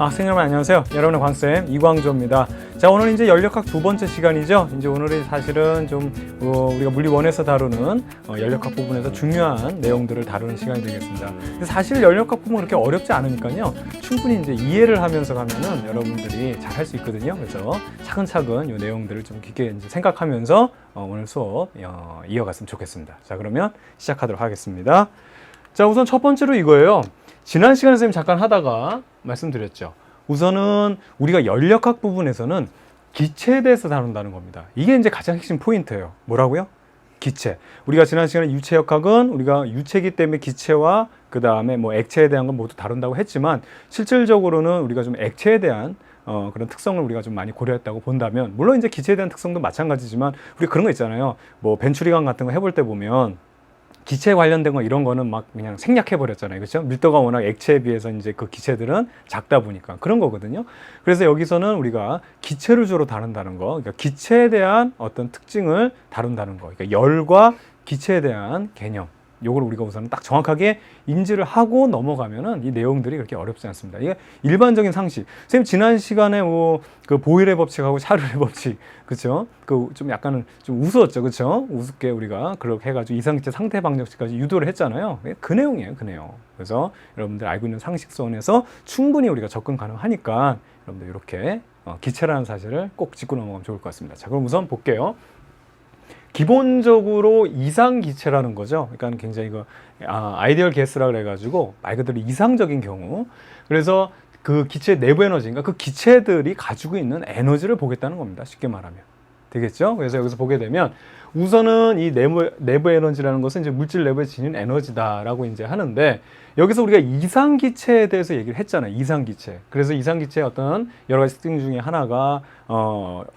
학생 여러분 안녕하세요. 여러분의 광쌤 이광조입니다. 자, 오늘 이제 연력학 두 번째 시간이죠. 이제 오늘이 사실은 좀 우리가 물리 1에서 다루는 연력학 부분에서 중요한 내용들을 다루는 시간이 되겠습니다. 근데 사실 연력학 부분 그렇게 어렵지 않으니까요. 충분히 이제 이해를 하면서 가면은 여러분들이 잘 할 수 있거든요. 그래서 차근차근 이 내용들을 좀 깊게 이제 생각하면서 오늘 수업 이어갔으면 좋겠습니다. 자, 그러면 시작하도록 하겠습니다. 자, 우선 첫 번째로 이거예요. 지난 시간에 선생님 잠깐 하다가 말씀드렸죠. 우선은 우리가 연력학 부분에서는 기체에 대해서 다룬다는 겁니다. 이게 이제 가장 핵심 포인트예요. 뭐라고요? 기체. 우리가 지난 시간에 유체역학은 우리가 유체이기 때문에 기체와 그 다음에 뭐 액체에 대한 건 모두 다룬다고 했지만 실질적으로는 우리가 좀 액체에 대한 그런 특성을 우리가 좀 많이 고려했다고 본다면, 물론 이제 기체에 대한 특성도 마찬가지지만 우리 그런 거 있잖아요. 뭐 벤츄리강 같은 거 해볼 때 보면 기체 관련된 거 이런 거는 막 그냥 생략해 버렸잖아요. 그렇죠? 밀도가 워낙 액체에 비해서 이제 그 기체들은 작다 보니까 그런 거거든요. 그래서 여기서는 우리가 기체를 주로 다룬다는 거, 그러니까 기체에 대한 어떤 특징을 다룬다는 거, 그러니까 열과 기체에 대한 개념, 요걸 우리가 우선 딱 정확하게 인지를 하고 넘어가면은 이 내용들이 그렇게 어렵지 않습니다. 이게 일반적인 상식. 선생님 지난 시간에 그 보일의 법칙하고 샤를의 법칙, 그렇죠? 그 좀 약간은 좀 우스웠죠, 그렇죠? 우습게 우리가 그렇게 해가지고 이상기체 상태 방정식까지 유도를 했잖아요. 그 내용이에요, 그 내용. 그래서 여러분들 알고 있는 상식선에서 충분히 우리가 접근 가능하니까 여러분들 이렇게 기체라는 사실을 꼭 짚고 넘어가면 좋을 것 같습니다. 자, 그럼 우선 볼게요. 기본적으로 이상기체라는 거죠. 그러니까 굉장히 아이디얼 게스라 그래가지고 말 그대로 이상적인 경우. 그래서 그 기체 내부 에너지인가 그 기체들이 가지고 있는 에너지를 보겠다는 겁니다. 쉽게 말하면. 되겠죠? 그래서 여기서 보게 되면 우선은 이 내부 에너지라는 것은 이제 물질 내부에 지닌 에너지다라고 이제 하는데, 여기서 우리가 이상기체에 대해서 얘기를 했잖아요. 이상기체. 그래서 이상기체의 어떤 여러 가지 특징 중에 하나가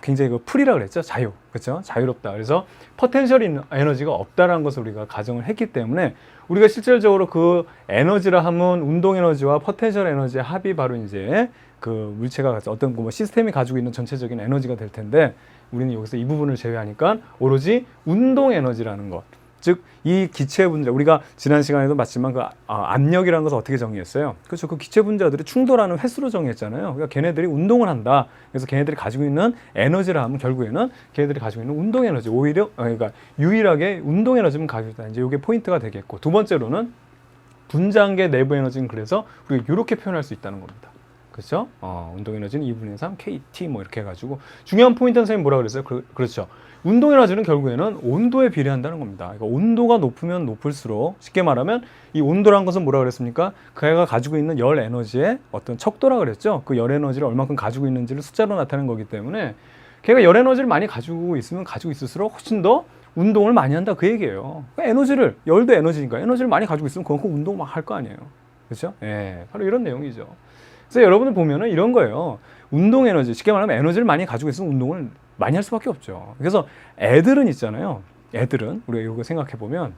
굉장히 그 풀이라 그랬죠. 자유. 그렇죠? 자유롭다. 그래서 포텐셜 에너지가 없다라는 것을 우리가 가정을 했기 때문에 우리가 실질적으로 그 에너지라 하면 운동 에너지와 포텐셜 에너지의 합이 바로 이제 그 물체가 어떤 뭐 시스템이 가지고 있는 전체적인 에너지가 될 텐데, 우리는 여기서 이 부분을 제외하니까 오로지 운동 에너지라는 것, 즉 이 기체 분자, 우리가 지난 시간에도 봤지만 그 압력이라는 것을 어떻게 정의했어요? 그렇죠. 그 기체 분자들이 충돌하는 횟수로 정의했잖아요. 그러니까 걔네들이 운동을 한다. 그래서 걔네들이 가지고 있는 에너지라 하면 결국에는 걔네들이 가지고 있는 운동 에너지, 오히려 그러니까 유일하게 운동 에너지만 가지고 있다. 이제 이게 포인트가 되겠고, 두 번째로는 분자계 내부 에너지는 그래서 우리가 이렇게 표현할 수 있다는 겁니다. 그렇죠? 운동 에너지는 2분의 3 KT 뭐 이렇게 해가지고, 중요한 포인트는 선생님 뭐라 그랬어요? 그렇죠. 운동 에너지는 결국에는 온도에 비례한다는 겁니다. 그러니까 온도가 높으면 높을수록, 쉽게 말하면 이 온도란 것은 뭐라 그랬습니까? 그 애가 가지고 있는 열 에너지의 어떤 척도라 그랬죠. 그 열 에너지를 얼마큼 가지고 있는지를 숫자로 나타내는 거기 때문에 걔가 열 에너지를 많이 가지고 있으면 가지고 있을수록 훨씬 더 운동을 많이 한다, 그 얘기예요. 에너지를, 열도 에너지니까 에너지를 많이 가지고 있으면 그만큼 운동 막 할 거 아니에요. 그렇죠? 예, 바로 이런 내용이죠. 그래서 여러분들 보면은 이런 거예요. 운동 에너지, 쉽게 말하면 에너지를 많이 가지고 있으면 운동을 많이 할 수밖에 없죠. 그래서 애들은 있잖아요. 애들은 우리가 이거 생각해 보면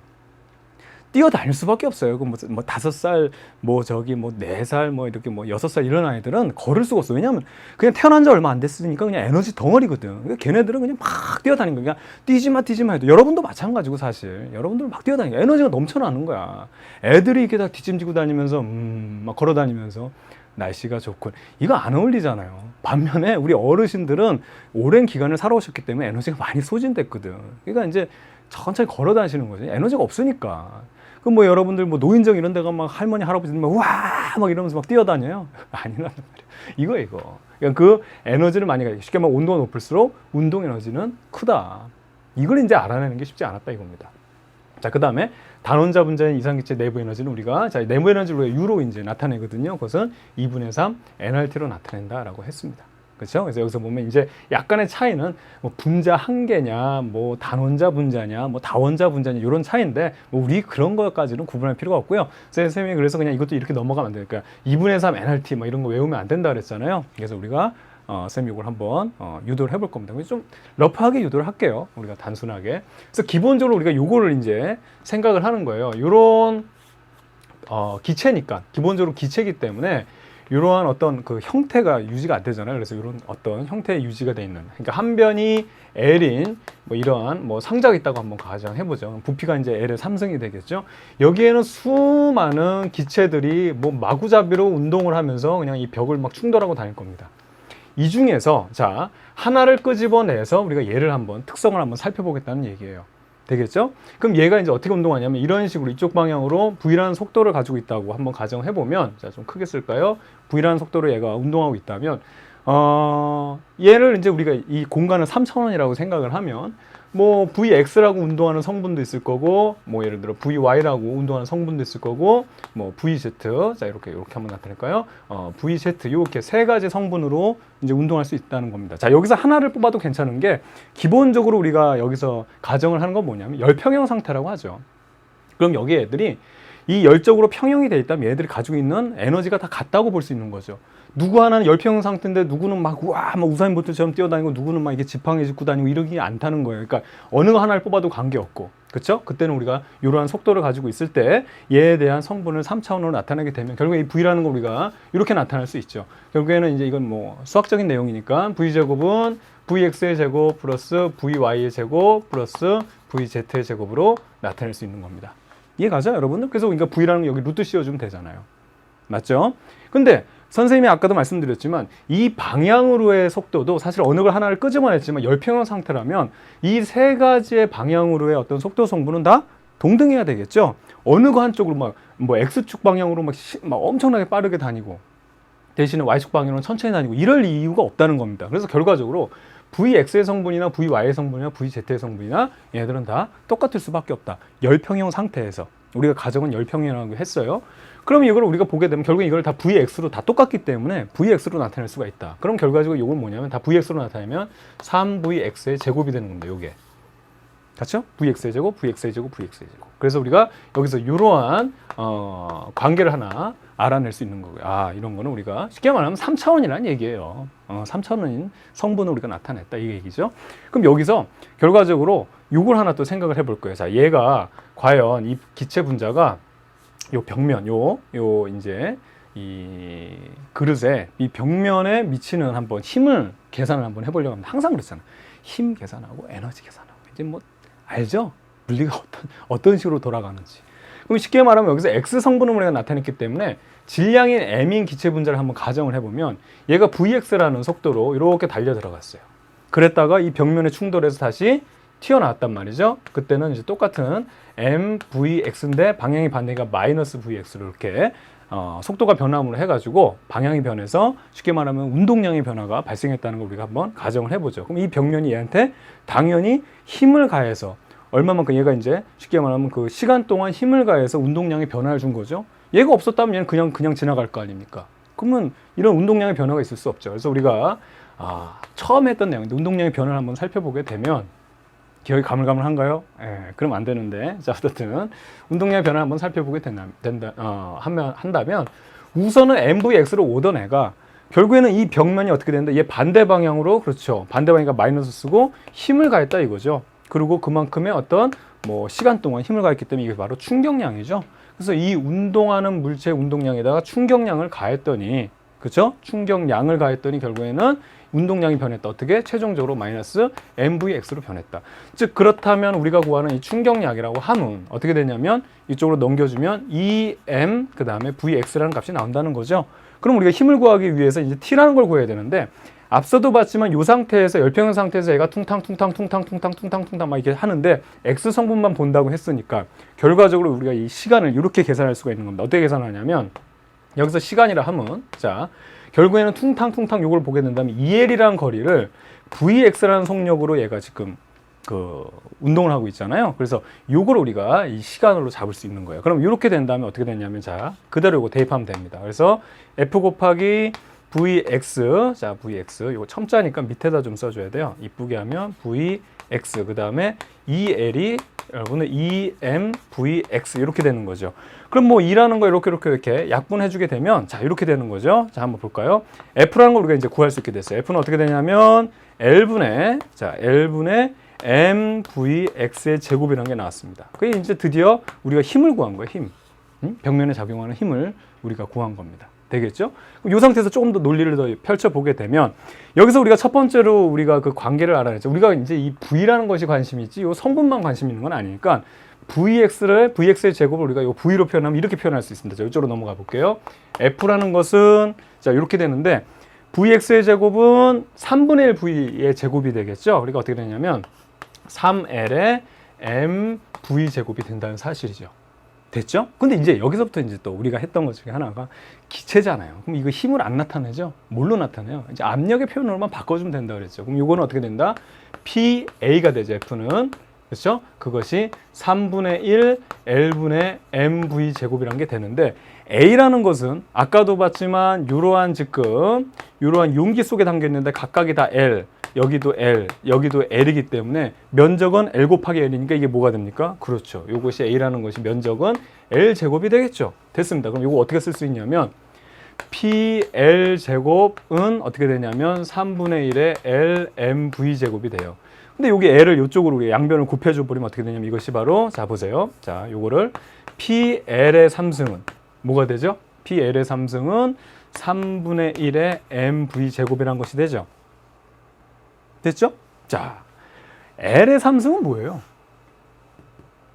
뛰어다닐 수밖에 없어요. 그 뭐 5살, 뭐 4살, 뭐 이렇게 뭐 6살 이런 아이들은 걸을 수가 없어요. 왜냐하면 그냥 태어난 지 얼마 안 됐으니까 그냥 에너지 덩어리거든. 그러니까 걔네들은 그냥 막 뛰어다니는 거야. 그냥 뛰지 마 해도. 여러분도 마찬가지고 사실. 여러분들 막 뛰어다니니까 에너지가 넘쳐나는 거야. 애들이 이렇게 다 뒷짐지고 다니면서 막 걸어 다니면서 날씨가 좋군. 이거 안 어울리잖아요. 반면에 우리 어르신들은 오랜 기간을 살아오셨기 때문에 에너지가 많이 소진됐거든. 그러니까 이제 천천히 걸어 다니시는 거죠. 에너지가 없으니까. 그럼 뭐 여러분들 뭐 노인정 이런 데가 막 할머니, 할아버지들 막 막 이러면서 막 뛰어다녀요? 아니란 말이야. 이거. 그러니까 그 에너지를 많이 가지고, 쉽게 말하면 온도가 높을수록 운동 에너지는 크다. 이걸 이제 알아내는 게 쉽지 않았다 이겁니다. 자, 그 다음에 단원자 분자인 이상기체 내부 에너지는 우리가, 자, 내부 에너지를 우리가 U로 이제 나타내거든요. 그것은 2분의 3 NRT로 나타낸다라고 했습니다. 그렇죠? 그래서 여기서 보면 이제 약간의 차이는 뭐 분자 한 개냐, 뭐 단원자 분자냐, 뭐 다원자 분자냐, 이런 차이인데 뭐 우리 그런 거까지는 구분할 필요가 없고요. 선생님이 그래서 그냥 이것도 이렇게 넘어가면 안 되니까 2분의 3 NRT 뭐 이런 거 외우면 안 된다 그랬잖아요. 그래서 우리가 쌤이 이걸 한번 유도를 해볼 겁니다. 좀 러프하게 유도를 할게요. 우리가 단순하게. 그래서 기본적으로 우리가 요거를 이제 생각을 하는 거예요. 요런 기체니까, 기본적으로 기체이기 때문에 이러한 어떤 그 형태가 유지가 안 되잖아요. 그래서 이런 어떤 형태의 유지가 돼 있는, 그러니까 한 변이 L인 뭐 이러한 뭐 상자가 있다고 한번 가정해 보죠. 부피가 이제 L의 3승이 되겠죠. 여기에는 수많은 기체들이 뭐 마구잡이로 운동을 하면서 그냥 이 벽을 막 충돌하고 다닐 겁니다. 이 중에서 자 하나를 끄집어내서 우리가 얘를 한번 특성을 한번 살펴보겠다는 얘기예요. 되겠죠? 그럼 얘가 이제 어떻게 운동하냐면 이런 식으로 이쪽 방향으로 V라는 속도를 가지고 있다고 한번 가정해 보면, 자 좀 크게 쓸까요? V라는 속도로 얘가 운동하고 있다면 얘를 이제 우리가 이 공간을 3차원이라고 생각을 하면 뭐 VX라고 운동하는 성분도 있을 거고, 뭐 예를 들어 VY라고 운동하는 성분도 있을 거고, 뭐 VZ, 자 이렇게 한번 나타낼까요? VZ 이렇게 세 가지 성분으로 이제 운동할 수 있다는 겁니다. 자 여기서 하나를 뽑아도 괜찮은 게, 기본적으로 우리가 여기서 가정을 하는 건 뭐냐면 열평형 상태라고 하죠. 그럼 여기 애들이 이 열적으로 평형이 돼 있다면 얘들이 가지고 있는 에너지가 다 같다고 볼 수 있는 거죠. 누구 하나는 열평형 상태인데 누구는 막 우와 막 우사인 볼트처럼 뛰어다니고, 누구는 막 이게 지팡이 짚고 다니고 이러기 않다는 거예요. 그러니까 어느 하나를 뽑아도 관계없고, 그렇죠? 그때는 우리가 이러한 속도를 가지고 있을 때 얘에 대한 성분을 3차원으로 나타내게 되면 결국에 이 V라는 걸 우리가 이렇게 나타낼 수 있죠. 결국에는 이제 이건 뭐 수학적인 내용이니까 V제곱은 Vx의 제곱 플러스 Vy의 제곱 플러스 Vz의 제곱으로 나타낼 수 있는 겁니다. 이해가죠, 여러분들? 그래서 그러니까 V라는 거 여기 루트 씌워주면 되잖아요. 맞죠? 근데 선생님이 아까도 말씀드렸지만 이 방향으로의 속도도 사실 어느 걸 하나를 끄집어냈지만 열평형 상태라면 이 세 가지의 방향으로의 어떤 속도 성분은 다 동등해야 되겠죠. 어느 거 한쪽으로 막 뭐 X축 방향으로 막 엄청나게 빠르게 다니고 대신에 Y축 방향으로 천천히 다니고 이럴 이유가 없다는 겁니다. 그래서 결과적으로 VX의 성분이나 VY의 성분이나 VZ의 성분이나 얘들은 다 똑같을 수밖에 없다. 열평형 상태에서 우리가 가정은 열평형이라고 했어요. 그러면 이걸 우리가 보게 되면 결국 이걸 다 VX로 다 똑같기 때문에 VX로 나타낼 수가 있다. 그럼 결과적으로 이건 뭐냐면 다 VX로 나타내면 3VX의 제곱이 되는 겁니다. 요게. 그렇죠? VX의 제곱, VX의 제곱, VX의 제곱. 그래서 우리가 여기서 이러한 관계를 하나 알아낼 수 있는 거고요. 아, 이런 거는 우리가 쉽게 말하면 3차원이라는 얘기예요. 3차원인 성분을 우리가 나타냈다 이 얘기죠. 그럼 여기서 결과적으로 이걸 하나 또 생각을 해볼 거예요. 자, 얘가 과연 이 기체 분자가 요 벽면, 요 이제 이 그릇에 이 벽면에 미치는 한번 힘을 계산을 한번 해보려고 합니다. 항상 그렇잖아요. 힘 계산하고 에너지 계산하고 이제 뭐 알죠? 물리가 어떤 식으로 돌아가는지. 그럼 쉽게 말하면 여기서 X 성분을 우리가 나타냈기 때문에 질량인 M인 기체 분자를 한번 가정을 해보면 얘가 VX라는 속도로 이렇게 달려 들어갔어요. 그랬다가 이 벽면에 충돌해서 다시 튀어나왔단 말이죠. 그때는 이제 똑같은 MVX인데 방향이 반대가 마이너스 VX로 이렇게 속도가 변함으로 해가지고 방향이 변해서 쉽게 말하면 운동량의 변화가 발생했다는 걸 우리가 한번 가정을 해보죠. 그럼 이 벽면이 얘한테 당연히 힘을 가해서 얼마만큼, 얘가 이제 쉽게 말하면 그 시간 동안 힘을 가해서 운동량의 변화를 준 거죠. 얘가 없었다면 얘는 그냥 지나갈 거 아닙니까? 그러면 이런 운동량의 변화가 있을 수 없죠. 그래서 우리가 처음 했던 내용인데 운동량의 변화를 한번 살펴보게 되면 기억이 가물가물한가요? 예, 그럼 안 되는데. 자, 어쨌든 운동량의 변화를 한번 살펴보게 한다면 우선은 MVX로 오던 애가 결국에는 이 벽면이 어떻게 되는데 얘 반대 방향으로, 그렇죠, 반대 방향이니까 마이너스 쓰고 힘을 가했다 이거죠. 그리고 그만큼의 어떤 뭐 시간 동안 힘을 가했기 때문에 이게 바로 충격량이죠. 그래서 이 운동하는 물체의 운동량에다가 충격량을 가했더니, 그렇죠? 충격량을 가했더니 결국에는 운동량이 변했다. 어떻게? 최종적으로 마이너스 MVX로 변했다. 즉 그렇다면 우리가 구하는 이 충격량이라고 함은 어떻게 되냐면 이쪽으로 넘겨주면 EM 그 다음에 VX라는 값이 나온다는 거죠. 그럼 우리가 힘을 구하기 위해서 이제 T라는 걸 구해야 되는데, 앞서도 봤지만 이 상태에서 열평형 상태에서 얘가 퉁탕 막 이렇게 하는데 X 성분만 본다고 했으니까 결과적으로 우리가 이 시간을 이렇게 계산할 수가 있는 겁니다. 어떻게 계산하냐면 여기서 시간이라 함은, 자 결국에는 퉁탕 요걸 보게 된다면 EL이라는 거리를 VX라는 속력으로 얘가 지금 그 운동을 하고 있잖아요. 그래서 요걸 우리가 이 시간으로 잡을 수 있는 거예요. 그럼 이렇게 된다면 어떻게 되냐면, 자 그대로 이거 대입하면 됩니다. 그래서 F 곱하기 VX, 자 VX 이거 첨자니까 밑에다 좀 써줘야 돼요. 이쁘게 하면 VX 그 다음에 EL이 여러분은 EMVX 이렇게 되는 거죠. 그럼 뭐 2라는 거 이렇게 약분해주게 되면 자 이렇게 되는 거죠. 자 한번 볼까요? F라는 걸 우리가 이제 구할 수 있게 됐어요. F는 어떻게 되냐면 L분의 MVX의 제곱이라는 게 나왔습니다. 그게 이제 드디어 우리가 힘을 구한 거예요. 힘. 벽면에 작용하는 힘을 우리가 구한 겁니다. 되겠죠? 그럼 이 상태에서 조금 더 논리를 더 펼쳐보게 되면 여기서 우리가 첫 번째로 우리가 그 관계를 알아냈죠. 우리가 이제 이 V라는 것이 관심이 있지 이 성분만 관심 있는 건 아니니까 VX의 제곱을 우리가 이 V로 표현하면 이렇게 표현할 수 있습니다. 자, 이쪽으로 넘어가 볼게요. F라는 것은 자 이렇게 되는데 VX의 제곱은 3분의 1 V의 제곱이 되겠죠. 그러니까 어떻게 되냐면 3L의 MV 제곱이 된다는 사실이죠. 됐죠? 근데 이제 여기서부터 이제 또 우리가 했던 것 중에 하나가 기체잖아요. 그럼 이거 힘을 안 나타내죠? 뭘로 나타내요? 이제 압력의 표현으로만 바꿔주면 된다 그랬죠. 그럼 이거는 어떻게 된다? PA가 되죠. F는. 그렇죠? 그것이 3분의 1 L분의 MV 제곱이라는 게 되는데 A라는 것은 아까도 봤지만 이러한 지금 이러한 용기 속에 담겨 있는데 각각이 다 L, 여기도 L, 여기도 L이기 때문에 면적은 L 곱하기 L이니까 이게 뭐가 됩니까? 그렇죠. 이것이 A라는 것이 면적은 L 제곱이 되겠죠. 됐습니다. 그럼 이거 어떻게 쓸 수 있냐면 PL 제곱은 어떻게 되냐면 3분의 1의 LMV 제곱이 돼요. 근데 여기 L을 이쪽으로 양변을 곱해줘 버리면 어떻게 되냐면 이것이 바로 자 보세요. 자 요거를 PL의 3승은 뭐가 되죠? PL의 3승은 3분의 1의 MV 제곱이라는 것이 되죠. 됐죠? 자 L의 3승은 뭐예요?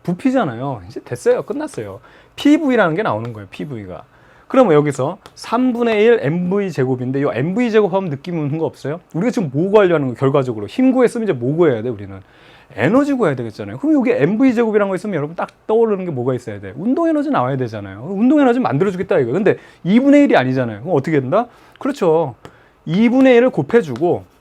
부피잖아요. 이제 됐어요. 끝났어요. PV라는 게 나오는 거예요. PV가. 그러면 여기서 3분의 1 MV 제곱인데 이 MV 제곱하면 느낌 오는 거 없어요? 우리가 지금 뭐 구하려는 거 결과적으로 힘 구했으면 이제 뭐 구해야 돼 우리는? 에너지 구해야 되겠잖아요. 그럼 여기 MV 제곱이라는 거 있으면 여러분 딱 떠오르는 게 뭐가 있어야 돼? 운동 에너지 나와야 되잖아요. 운동 에너지 만들어주겠다 이거. 근데 2분의 1이 아니잖아요. 그럼 어떻게 된다? 그렇죠. 2분의 1을 곱해주고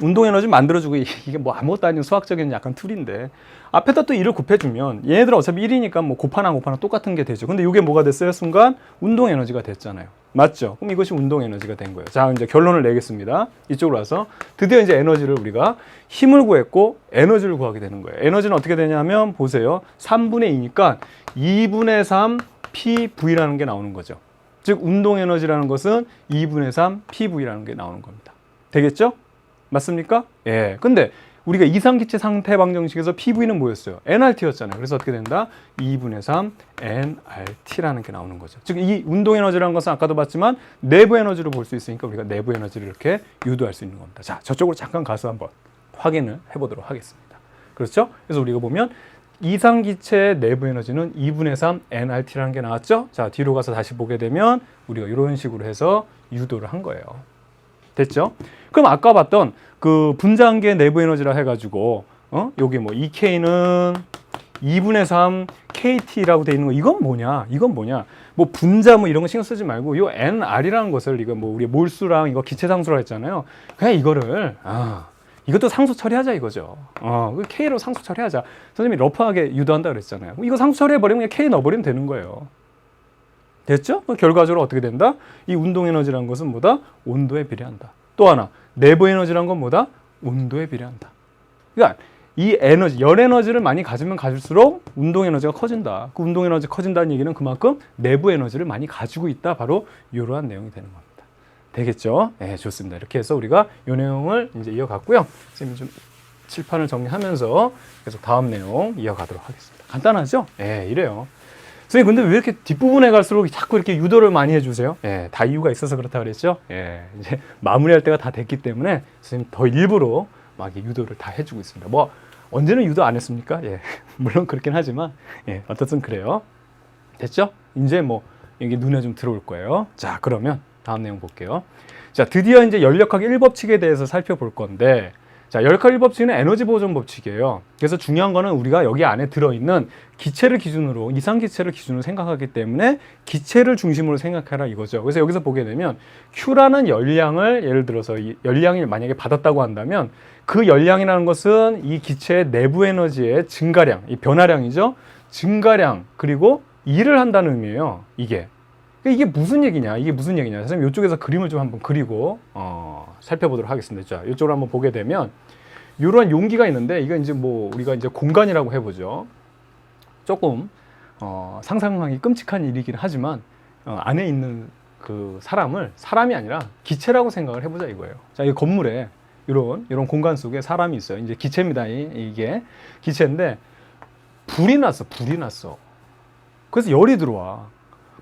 운동 에너지 만들어주고 이게 뭐 아무것도 아닌 수학적인 약간 툴인데 앞에다 또 1을 곱해주면 얘네들은 어차피 1이니까 뭐 곱하나 똑같은 게 되죠. 근데 이게 뭐가 됐어요? 순간 운동 에너지가 됐잖아요. 맞죠? 그럼 이것이 운동 에너지가 된 거예요. 자 이제 결론을 내겠습니다. 이쪽으로 와서 드디어 이제 에너지를 우리가 힘을 구했고 에너지를 구하게 되는 거예요. 에너지는 어떻게 되냐면 보세요. 3분의 2니까 2분의 3 PV라는 게 나오는 거죠. 즉 운동 에너지라는 것은 2분의 3 PV라는 게 나오는 겁니다. 되겠죠? 맞습니까? 예. 근데 우리가 이상기체 상태 방정식에서 PV는 뭐였어요? nRT였잖아요. 그래서 어떻게 된다? 2분의 3 nRT라는 게 나오는 거죠. 즉 이 운동 에너지라는 것은 아까도 봤지만 내부 에너지로 볼 수 있으니까 우리가 내부 에너지를 이렇게 유도할 수 있는 겁니다. 자, 저쪽으로 잠깐 가서 한번 확인을 해보도록 하겠습니다. 그렇죠? 그래서 우리가 보면 이상기체의 내부 에너지는 2분의 3 nRT라는 게 나왔죠? 자, 뒤로 가서 다시 보게 되면 우리가 이런 식으로 해서 유도를 한 거예요. 됐죠? 그럼 아까 봤던 그 분자한계 내부 에너지라 해가지고 여기 뭐 EK는 2분의 3 KT라고 돼 있는 거 이건 뭐냐? 이건 뭐냐? 뭐 분자 뭐 이런 거 신경 쓰지 말고 요 NR이라는 것을 이거 뭐 우리 몰수랑 이거 기체 상수라 했잖아요. 그냥 이거를 이것도 상수 처리하자 이거죠. K로 상수 처리하자. 선생님이 러프하게 유도한다 그랬잖아요. 이거 상수 처리해버리면 그냥 K 넣어버리면 되는 거예요. 됐죠? 결과적으로 어떻게 된다? 이 운동 에너지라는 것은 뭐다? 온도에 비례한다. 또 하나, 내부 에너지라는 건 뭐다? 온도에 비례한다. 그러니까 이 에너지, 열 에너지를 많이 가지면 가질수록 운동 에너지가 커진다. 그 운동 에너지 커진다는 얘기는 그만큼 내부 에너지를 많이 가지고 있다. 바로 이러한 내용이 되는 겁니다. 되겠죠? 네, 좋습니다. 이렇게 해서 우리가 이 내용을 이제 이어갔고요. 선생님 좀 칠판을 정리하면서 계속 다음 내용 이어가도록 하겠습니다. 간단하죠? 네, 이래요. 선생님 근데 왜 이렇게 뒷부분에 갈수록 자꾸 이렇게 유도를 많이 해주세요? 예, 다 이유가 있어서 그렇다 그랬죠? 예, 이제 마무리할 때가 다 됐기 때문에 선생님 더 일부러 막 유도를 다 해주고 있습니다. 뭐 언제는 유도 안 했습니까? 예, 물론 그렇긴 하지만 예, 어떻든 그래요. 됐죠? 이제 뭐 여기 눈에 좀 들어올 거예요. 자, 그러면 다음 내용 볼게요. 자, 드디어 이제 연력학 1법칙에 대해서 살펴볼 건데 자, 열칼 1법칙은 에너지 보존 법칙이에요. 그래서 중요한 거는 우리가 여기 안에 들어있는 기체를 기준으로, 이상기체를 기준으로 생각하기 때문에 기체를 중심으로 생각해라 이거죠. 그래서 여기서 보게 되면 Q라는 열량을 예를 들어서 이 열량을 만약에 받았다고 한다면 그 열량이라는 것은 이 기체의 내부 에너지의 증가량, 이 변화량이죠. 증가량, 그리고 일을 한다는 의미예요. 이게 무슨 얘기냐? 이게 무슨 얘기냐? 선생님 이쪽에서 그림을 좀 한번 그리고 살펴보도록 하겠습니다. 자, 이쪽으로 한번 보게 되면 이러한 용기가 있는데 이건 이제 뭐 우리가 이제 공간이라고 해보죠. 조금 상상하기 끔찍한 일이긴 하지만 안에 있는 그 사람이 아니라 기체라고 생각을 해보자 이거예요. 자, 이 건물에 이런 공간 속에 사람이 있어요. 이제 기체입니다. 이게 기체인데 불이 났어. 그래서 열이 들어와.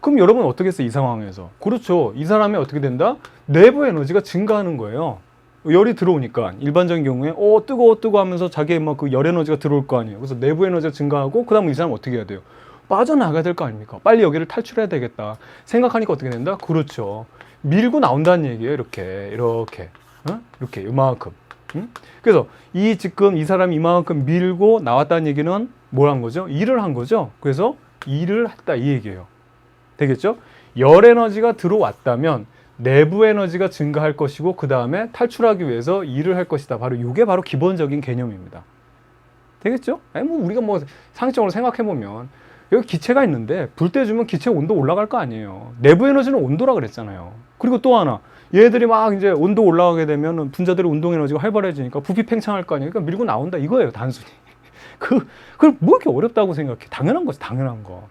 그럼 여러분 어떻게 했어요? 이 상황에서. 그렇죠. 이 사람이 어떻게 된다? 내부 에너지가 증가하는 거예요. 열이 들어오니까 일반적인 경우에 뜨거워 하면서 자기의 뭐 그 열 에너지가 들어올 거 아니에요. 그래서 내부 에너지가 증가하고 그다음에 이 사람 어떻게 해야 돼요? 빠져나가야 될 거 아닙니까? 빨리 여기를 탈출해야 되겠다. 생각하니까 어떻게 된다? 그렇죠. 밀고 나온다는 얘기예요. 이렇게 이렇게 요만큼. 그래서 지금 이 사람이 이만큼 밀고 나왔다는 얘기는 뭘 한 거죠? 일을 한 거죠. 그래서 일을 했다 이 얘기예요. 되겠죠? 열 에너지가 들어왔다면 내부 에너지가 증가할 것이고 그 다음에 탈출하기 위해서 일을 할 것이다. 바로 이게 바로 기본적인 개념입니다. 되겠죠? 우리가 상식적으로 생각해 보면 여기 기체가 있는데 불 떼주면 기체 온도 올라갈 거 아니에요. 내부 에너지는 온도라 그랬잖아요. 그리고 또 하나 얘들이 막 이제 온도 올라가게 되면 분자들의 운동 에너지가 활발해지니까 부피 팽창할 거 아니에요. 그러니까 밀고 나온다 이거예요. 단순히. 그걸 뭐 이렇게 어렵다고 생각해? 당연한 거지, 당연한 거.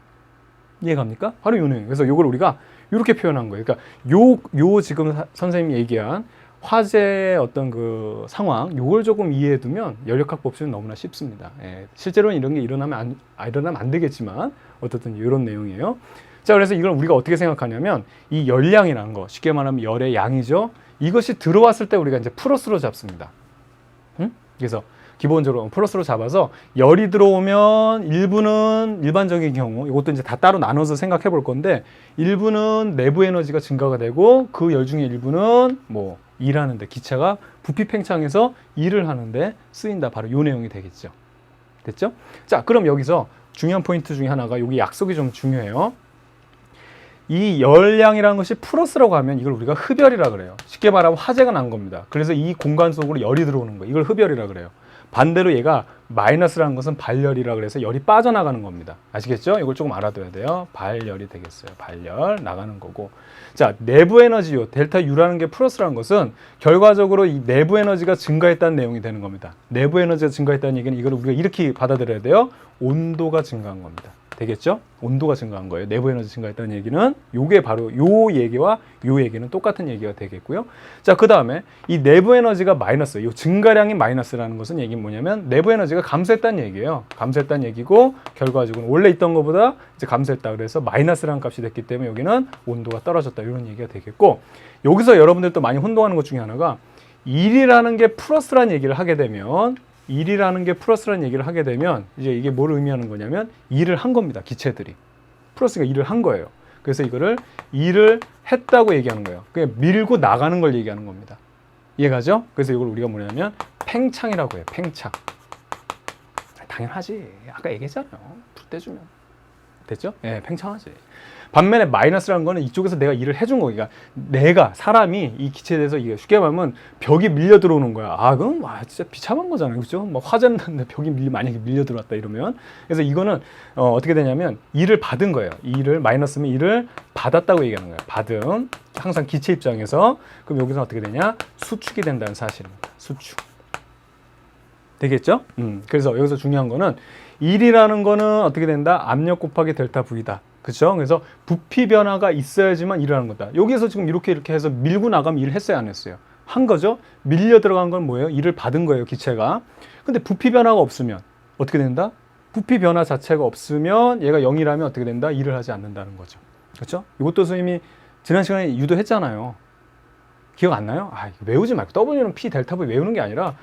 이해갑니까? 바로 요 내용. 그래서 이걸 우리가 이렇게 표현한 거예요. 그러니까 요 지금 선생님이 얘기한 화재의 어떤 그 상황, 요걸 조금 이해해 두면 연력학 법칙은 너무나 쉽습니다. 실제로는 이런 게 일어나면 안 되겠지만 어쨌든 이런 내용이에요. 자, 그래서 이걸 우리가 어떻게 생각하냐면 이 열량이라는 거, 쉽게 말하면 열의 양이죠. 이것이 들어왔을 때 우리가 이제 플러스로 잡습니다. 그래서 기본적으로 플러스로 잡아서 열이 들어오면 일부는 일반적인 경우 이것도 이제 다 따로 나눠서 생각해 볼 건데 일부는 내부 에너지가 증가가 되고 그 열 중에 일부는 뭐 일하는데 기체가 부피 팽창해서 일을 하는데 쓰인다. 바로 요 내용이 되겠죠. 됐죠? 자, 그럼 여기서 중요한 포인트 중에 하나가 여기 약속이 좀 중요해요. 이 열량이라는 것이 플러스라고 하면 이걸 우리가 흡열이라 그래요. 쉽게 말하면 화재가 난 겁니다. 그래서 이 공간 속으로 열이 들어오는 거예요. 이걸 흡열이라 그래요. 반대로 얘가 마이너스라는 것은 발열이라 그래서 열이 빠져나가는 겁니다. 아시겠죠? 이걸 조금 알아둬야 돼요. 발열이 되겠어요. 발열 나가는 거고. 자, 내부 에너지요. 델타 U라는 게 플러스라는 것은 결과적으로 이 내부 에너지가 증가했다는 내용이 되는 겁니다. 내부 에너지가 증가했다는 얘기는 이걸 우리가 이렇게 받아들여야 돼요. 온도가 증가한 겁니다. 되겠죠? 온도가 증가한 거예요. 내부 에너지 증가했다는 얘기는 요게 바로 요 얘기와 요 얘기는 똑같은 얘기가 되겠고요. 자, 그 다음에 이 내부 에너지가 마이너스, 요 증가량이 마이너스라는 것은 얘기는 뭐냐면 내부 에너지가 감소했다는 얘기예요. 감소했다는 얘기고 결과적으로 원래 있던 것보다 이제 감소했다 그래서 마이너스라는 값이 됐기 때문에 여기는 온도가 떨어졌다 이런 얘기가 되겠고 여기서 여러분들 또 많이 혼동하는 것 중에 하나가 1이라는 게 플러스라는 얘기를 하게 되면 1이라는 게 플러스라는 얘기를 하게 되면 이제 이게 뭘 의미하는 거냐면 일을 한 겁니다. 기체들이. 플러스가 일을 한 거예요. 그래서 이거를 일을 했다고 얘기하는 거예요. 그냥 밀고 나가는 걸 얘기하는 겁니다. 이해가죠? 그래서 이걸 우리가 뭐냐면 팽창이라고 해요. 팽창. 당연하지. 아까 얘기했잖아요. 불 떼주면. 됐죠? 예, 팽창하지. 반면에 마이너스라는 거는 이쪽에서 내가 일을 해준 거. 그러니까 내가 사람이 이 기체에 대해서 이게 쉽게 말하면 벽이 밀려 들어오는 거야. 그럼 진짜 비참한 거잖아요. 그렇죠? 막 화재는 났는데 벽이 만약에 밀려 들어왔다 이러면. 그래서 이거는 어떻게 되냐면 일을 받은 거예요. 일을 마이너스면 일을 받았다고 얘기하는 거예요. 받음. 항상 기체 입장에서 그럼 여기서 어떻게 되냐? 수축이 된다는 사실입니다. 수축. 되겠죠? 그래서 여기서 중요한 거는 1이라는 거는 어떻게 된다? 압력 곱하기 델타 V다. 그렇죠? 그래서 부피 변화가 있어야지만 일을 하는 거다. 여기서 지금 이렇게 해서 밀고 나가면 일을 했어요, 안 했어요? 한 거죠? 밀려 들어간 건 뭐예요? 일을 받은 거예요, 기체가. 근데 부피 변화가 없으면 어떻게 된다? 부피 변화 자체가 없으면 얘가 0이라면 어떻게 된다? 일을 하지 않는다는 거죠. 그렇죠? 이것도 선생님이 지난 시간에 유도했잖아요. 기억 안 나요? 외우지 말고 W는 P 델타 V 외우는 게 아니라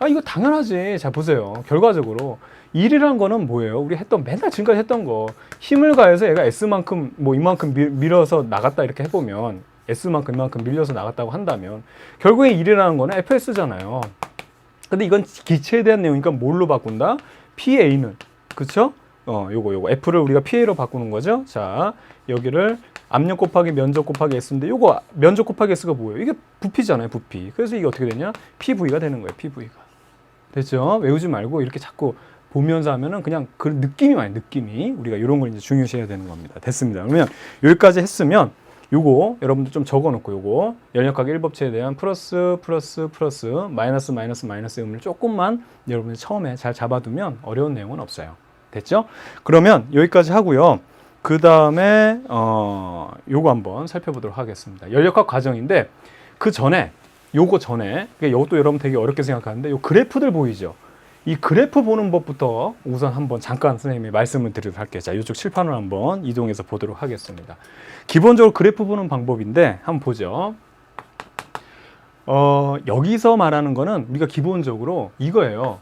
이거 당연하지. 자, 보세요. 결과적으로 1이란 거는 뭐예요? 우리 맨날 지금까지 했던 거. 힘을 가해서 얘가 S만큼, 이만큼 밀어서 나갔다 이렇게 해보면, S만큼, 이만큼 밀려서 나갔다고 한다면, 결국에 1이라는 거는 FS잖아요. 근데 이건 기체에 대한 내용이니까 뭘로 바꾼다? PA는. 그쵸? 요거. F를 우리가 PA로 바꾸는 거죠. 자, 여기를 압력 곱하기 면적 곱하기 S인데, 요거 면적 곱하기 S가 뭐예요? 이게 부피잖아요, 부피. 그래서 이게 어떻게 되냐? PV가 되는 거예요, PV가. 됐죠? 외우지 말고 이렇게 자꾸 보면서 하면은 그냥 그 느낌이 많이 느낌이 우리가 이런 걸 이제 중요시해야 되는 겁니다. 됐습니다. 그러면 여기까지 했으면 요거 여러분들 좀 적어 놓고 요거 연력학 1법칙에 대한 플러스 마이너스의 의미를 조금만 여러분들 처음에 잘 잡아두면 어려운 내용은 없어요. 됐죠? 그러면 여기까지 하고요. 그 다음에 요거 한번 살펴보도록 하겠습니다. 연력학 과정인데 그 전에 요거 전에 이것도 여러분 되게 어렵게 생각하는데 요 그래프들 보이죠? 이 그래프 보는 법부터 우선 한번 잠깐 선생님이 말씀을 드리도록 할게요. 자, 이쪽 칠판으로 한번 이동해서 보도록 하겠습니다. 기본적으로 그래프 보는 방법인데 한번 보죠. 여기서 말하는 거는 우리가 기본적으로 이거예요.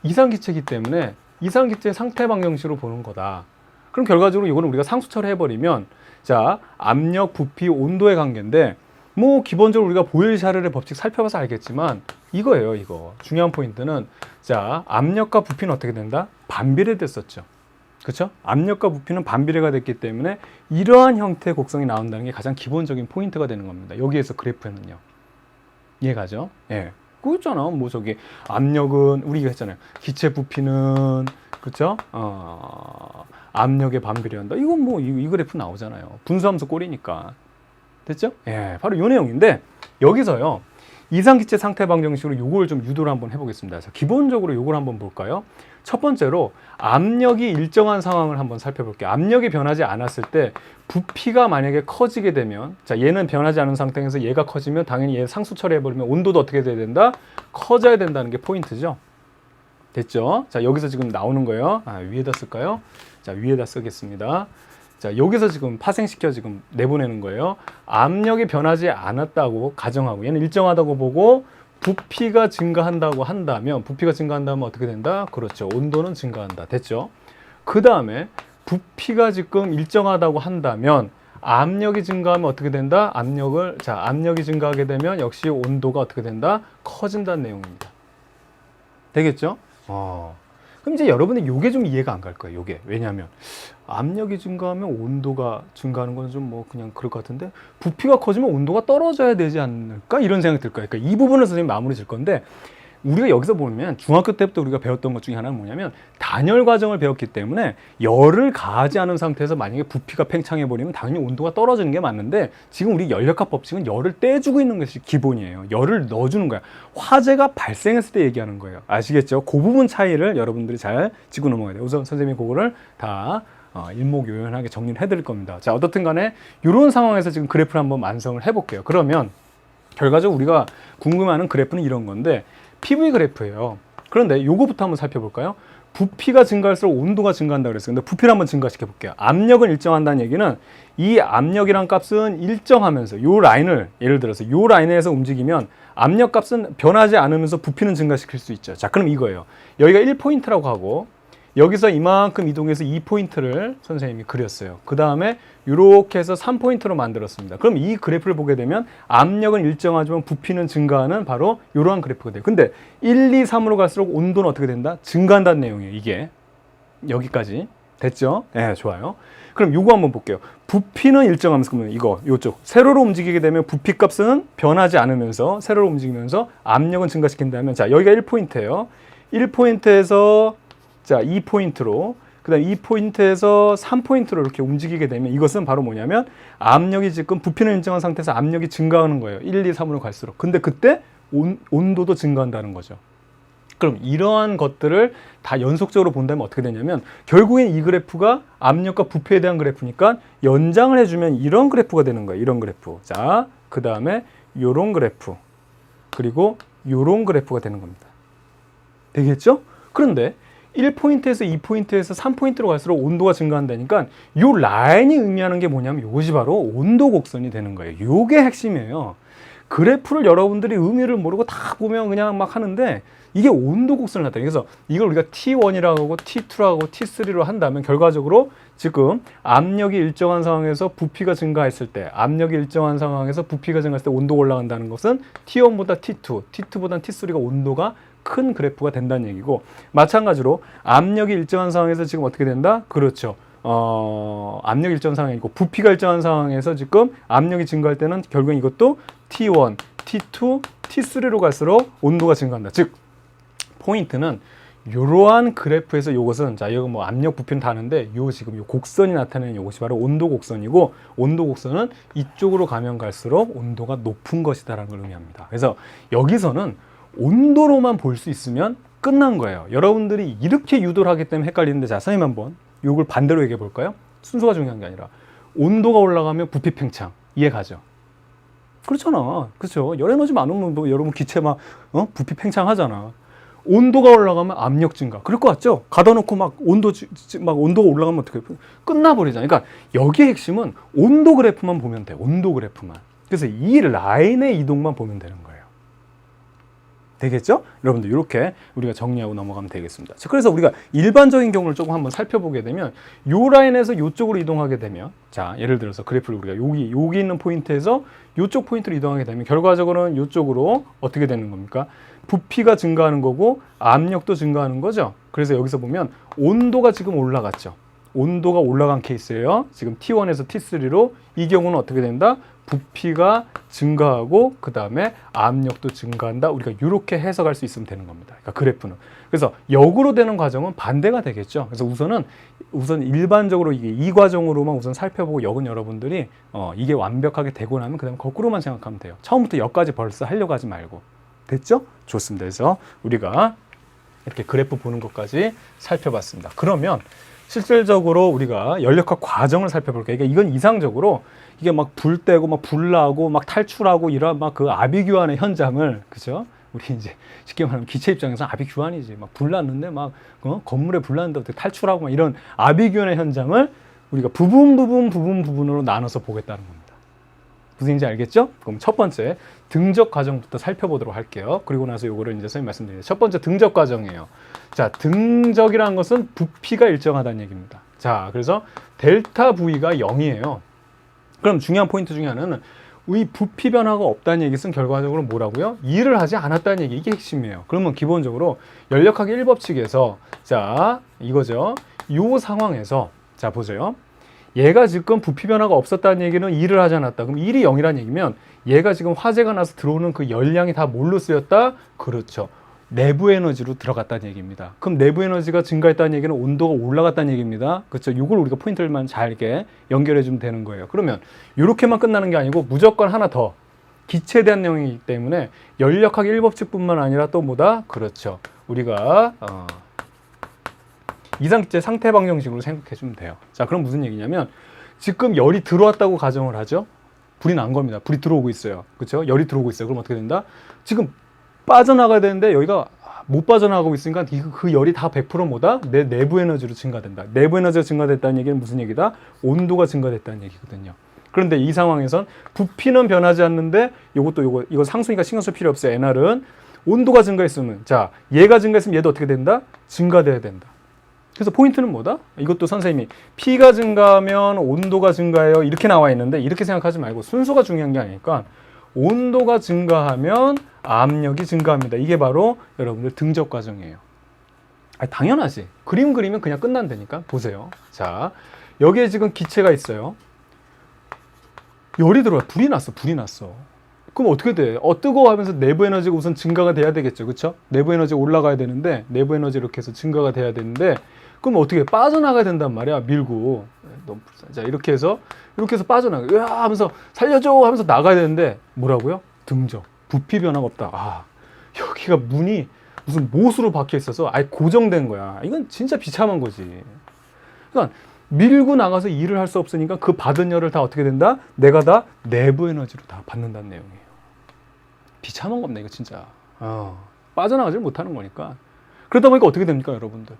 이상기체이기 때문에 이상기체 상태 방정식으로 보는 거다. 그럼 결과적으로 이거는 우리가 상수처럼 해버리면 자, 압력, 부피, 온도의 관계인데 뭐 기본적으로 우리가 보일샤르의 법칙 살펴봐서 알겠지만 이거예요. 이거 중요한 포인트는 자, 압력과 부피는 어떻게 된다? 반비례됐었죠. 그렇죠? 압력과 부피는 반비례가 됐기 때문에 이러한 형태의 곡선이 나온다는 게 가장 기본적인 포인트가 되는 겁니다. 여기에서 그래프는요. 이해가죠? 예. 그거있잖아. 뭐 저기 압력은 우리가 했잖아요. 기체 부피는 그렇죠? 압력에 반비례한다. 이건 뭐 이 그래프 나오잖아요. 분수함수 꼴이니까. 됐죠? 예. 바로 이 내용인데 여기서요. 이상기체 상태 방정식으로 요걸 좀 유도를 한번 해보겠습니다. 자, 기본적으로 요걸 한번 볼까요? 첫 번째로 압력이 일정한 상황을 한번 살펴볼게요. 압력이 변하지 않았을 때 부피가 만약에 커지게 되면 자, 얘는 변하지 않은 상태에서 얘가 커지면 당연히 얘 상수 처리해버리면 온도도 어떻게 돼야 된다? 커져야 된다는 게 포인트죠. 됐죠? 자, 여기서 지금 나오는 거예요. 위에다 쓸까요? 자, 위에다 쓰겠습니다. 자, 여기서 지금 파생시켜 지금 내보내는 거예요. 압력이 변하지 않았다고 가정하고 얘는 일정하다고 보고 부피가 증가한다고 한다면 부피가 증가한다면 어떻게 된다? 그렇죠. 온도는 증가한다. 됐죠? 그 다음에 부피가 지금 일정하다고 한다면 압력이 증가하면 어떻게 된다? 압력이 증가하게 되면 역시 온도가 어떻게 된다? 커진다는 내용입니다. 되겠죠? 그럼 이제 여러분이 요게 좀 이해가 안 갈 거예요. 요게. 왜냐하면 압력이 증가하면 온도가 증가하는 건 좀 뭐 그냥 그럴 것 같은데 부피가 커지면 온도가 떨어져야 되지 않을까? 이런 생각이 들 거예요. 그러니까 이 부분을 선생님이 마무리 질 건데 우리가 여기서 보면 중학교 때부터 우리가 배웠던 것 중에 하나는 뭐냐면 단열 과정을 배웠기 때문에 열을 가하지 않은 상태에서 만약에 부피가 팽창해 버리면 당연히 온도가 떨어지는 게 맞는데 지금 우리 열역학 법칙은 열을 떼주고 있는 것이 기본이에요. 열을 넣어주는 거야. 화재가 발생했을 때 얘기하는 거예요. 아시겠죠? 그 부분 차이를 여러분들이 잘 짚고 넘어가야 돼요. 우선 선생님이 그거를 다 일목요연하게 정리를 해드릴 겁니다. 자, 어떻든 간에 이런 상황에서 지금 그래프를 한번 완성을 해볼게요. 그러면 결과적으로 우리가 궁금해하는 그래프는 이런 건데 PV 그래프예요. 그런데 요거부터 한번 살펴볼까요? 부피가 증가할수록 온도가 증가한다고 그랬어요. 근데 부피를 한번 증가시켜 볼게요. 압력은 일정한다는 얘기는 이 압력이란 값은 일정하면서 요 라인을 예를 들어서 요 라인에서 움직이면 압력 값은 변하지 않으면서 부피는 증가시킬 수 있죠. 자, 그럼 이거예요. 여기가 1포인트라고 하고 여기서 이만큼 이동해서 2포인트를 선생님이 그렸어요. 그 다음에 이렇게 해서 3포인트로 만들었습니다. 그럼 이 그래프를 보게 되면 압력은 일정하지만 부피는 증가하는 바로 이러한 그래프가 돼요. 근데 1, 2, 3으로 갈수록 온도는 어떻게 된다? 증가한다는 내용이에요. 이게. 여기까지. 됐죠? 네, 좋아요. 그럼 요거 한번 볼게요. 부피는 일정하면서 그러면 이거 요쪽 세로로 움직이게 되면 부피 값은 변하지 않으면서 세로로 움직이면서 압력은 증가시킨다면 자, 여기가 1포인트예요. 1포인트에서 자, 2포인트로 그 다음에 2포인트에서 3포인트로 이렇게 움직이게 되면 이것은 바로 뭐냐면 압력이 지금 부피는 일정한 상태에서 압력이 증가하는 거예요. 1, 2, 3으로 갈수록. 근데 그때 온도도 증가한다는 거죠. 그럼 이러한 것들을 다 연속적으로 본다면 어떻게 되냐면 결국엔 이 그래프가 압력과 부피에 대한 그래프니까 연장을 해주면 이런 그래프가 되는 거예요. 이런 그래프. 자, 그 다음에 요런 그래프. 그리고 요런 그래프가 되는 겁니다. 되겠죠? 그런데 1포인트에서 2포인트에서 3포인트로 갈수록 온도가 증가한다니까 이 라인이 의미하는 게 뭐냐면 이것이 바로 온도 곡선이 되는 거예요. 이게 핵심이에요. 그래프를 여러분들이 의미를 모르고 다 보면 그냥 막 하는데 이게 온도 곡선을 나타내요. 그래서 이걸 우리가 T1이라고 하고 T2라고 하고 T3로 한다면 결과적으로 지금 압력이 일정한 상황에서 부피가 증가했을 때 압력이 일정한 상황에서 부피가 증가했을 때 온도가 올라간다는 것은 T1보다 T2, T2보다 T3가 온도가 큰 그래프가 된다는 얘기고 마찬가지로 압력이 일정한 상황에서 지금 어떻게 된다? 그렇죠. 압력이 일정한 상황이고 부피가 일정한 상황에서 지금 압력이 증가할 때는 결국엔 이것도 T1, T2, T3로 갈수록 온도가 증가한다. 즉 포인트는 이러한 그래프에서 이것은 자 이거 뭐 압력 부피는 다 아는데 요 지금 요 곡선이 나타내는 이것이 바로 온도 곡선이고 온도 곡선은 이쪽으로 가면 갈수록 온도가 높은 것이다라는 걸 의미합니다. 그래서 여기서는 온도로만 볼 수 있으면 끝난 거예요. 여러분들이 이렇게 유도를 하기 때문에 헷갈리는데 자, 선생님 한번 이걸 반대로 얘기해 볼까요? 순서가 중요한 게 아니라 온도가 올라가면 부피 팽창 이해 가죠? 그렇잖아. 그렇죠. 열 에너지 많으면 뭐 여러분 기체 막 부피 팽창하잖아. 온도가 올라가면 압력 증가. 그럴 것 같죠? 가다 놓고 막 온도가 올라가면 어떻게 끝나버리잖아요. 그러니까 여기의 핵심은 온도 그래프만 보면 돼. 온도 그래프만. 그래서 이 라인의 이동만 보면 되는 거예요. 되겠죠? 여러분들 이렇게 우리가 정리하고 넘어가면 되겠습니다. 자, 그래서 우리가 일반적인 경우를 조금 한번 살펴보게 되면 요 라인에서 이쪽으로 이동하게 되면 자, 예를 들어서 그래프를 우리가 여기 있는 포인트에서 이쪽 포인트로 이동하게 되면 결과적으로는 이쪽으로 어떻게 되는 겁니까? 부피가 증가하는 거고 압력도 증가하는 거죠. 그래서 여기서 보면 온도가 지금 올라갔죠. 온도가 올라간 케이스예요. 지금 T1에서 T3로 이 경우는 어떻게 된다? 부피가 증가하고 그 다음에 압력도 증가한다. 우리가 이렇게 해석할 수 있으면 되는 겁니다. 그러니까 그래프는. 그래서 역으로 되는 과정은 반대가 되겠죠. 그래서 우선 일반적으로 이게 이 과정으로만 우선 살펴보고 역은 여러분들이 이게 완벽하게 되고 나면 그 다음에 거꾸로만 생각하면 돼요. 처음부터 역까지 벌써 하려고 하지 말고. 됐죠? 좋습니다. 그래서 우리가 이렇게 그래프 보는 것까지 살펴봤습니다. 그러면 실질적으로 우리가 연력학 과정을 살펴볼게요. 그러니까 이건 이상적으로 이게 막 불 떼고 막 불나고 막 탈출하고 이런 막 그 아비규환의 현장을, 그죠? 우리 이제 쉽게 말하면 기체 입장에서 아비규환이지. 막 불났는데 막 건물에 불났는데 어떻게 탈출하고 막 이런 아비규환의 현장을 우리가 부분으로 나눠서 보겠다는 겁니다. 무슨 얘기인지 알겠죠? 그럼 첫 번째 등적 과정부터 살펴보도록 할게요. 그리고 나서 요거를 이제 선생님 말씀드리는 첫 번째 등적 과정이에요. 자, 등적이라는 것은 부피가 일정하다는 얘기입니다. 자, 그래서 델타 V가 0이에요. 그럼 중요한 포인트 중에 하나는 이 부피 변화가 없다는 얘기는 결과적으로 뭐라고요? 일을 하지 않았다는 얘기. 이게 핵심이에요. 그러면 기본적으로 연력학 1법칙에서 자, 이거죠. 요 상황에서 자, 보세요. 얘가 지금 부피 변화가 없었다는 얘기는 일을 하지 않았다. 그럼 일이 0이라는 얘기면 얘가 지금 화재가 나서 들어오는 그 열량이 다 뭘로 쓰였다? 그렇죠. 내부 에너지로 들어갔다는 얘기입니다. 그럼 내부 에너지가 증가했다는 얘기는 온도가 올라갔다는 얘기입니다. 그렇죠. 이걸 우리가 포인트를만 잘 이렇게 연결해 주면 되는 거예요. 그러면 이렇게만 끝나는 게 아니고 무조건 하나 더. 기체에 대한 내용이기 때문에 연력학 1법칙뿐만 아니라 또 뭐다? 그렇죠. 우리가 이상기체 상태 방정식으로 생각해 주면 돼요. 자, 그럼 무슨 얘기냐면 지금 열이 들어왔다고 가정을 하죠. 불이 난 겁니다. 불이 들어오고 있어요. 그렇죠? 열이 들어오고 있어요. 그럼 어떻게 된다? 지금 빠져나가야 되는데 여기가 못 빠져나가고 있으니까 그 열이 다 100% 뭐다? 내 내부 에너지로 증가된다. 내부 에너지가 증가됐다는 얘기는 무슨 얘기다? 온도가 증가됐다는 얘기거든요. 그런데 이 상황에선 부피는 변하지 않는데 이거 상수니까 신경 쓸 필요 없어요. NR은 온도가 증가했으면 자, 얘가 증가했으면 얘도 어떻게 된다? 증가돼야 된다. 그래서 포인트는 뭐다? 이것도 선생님이 P가 증가하면 온도가 증가해요. 이렇게 나와 있는데 이렇게 생각하지 말고 순서가 중요한 게 아니니까 온도가 증가하면 압력이 증가합니다. 이게 바로 여러분들 등적 과정이에요. 당연하지. 그림 그리면 그냥 끝난다니까. 보세요. 자, 여기에 지금 기체가 있어요. 열이 들어와. 불이 났어. 그럼 어떻게 돼? 뜨거워하면서 내부 에너지가 우선 증가가 돼야 되겠죠. 그렇죠? 내부 에너지가 올라가야 되는데 내부 에너지 이렇게 해서 증가가 돼야 되는데 그럼 어떻게 빠져나가야 된단 말이야. 밀고. 너무 불쌍해. 자, 이렇게 해서 빠져나가. 으아 하면서 살려줘 하면서 나가야 되는데 뭐라고요? 등적. 부피 변화가 없다. 여기가 문이 무슨 못으로 박혀 있어서 아예 고정된 거야. 이건 진짜 비참한 거지. 그러니까 밀고 나가서 일을 할 수 없으니까 그 받은 열을 다 어떻게 된다? 내가 다 내부 에너지로 다 받는다는 내용이에요. 비참한 겁니다. 이거 진짜. 빠져나가지 못하는 거니까. 그러다 보니까 어떻게 됩니까, 여러분들?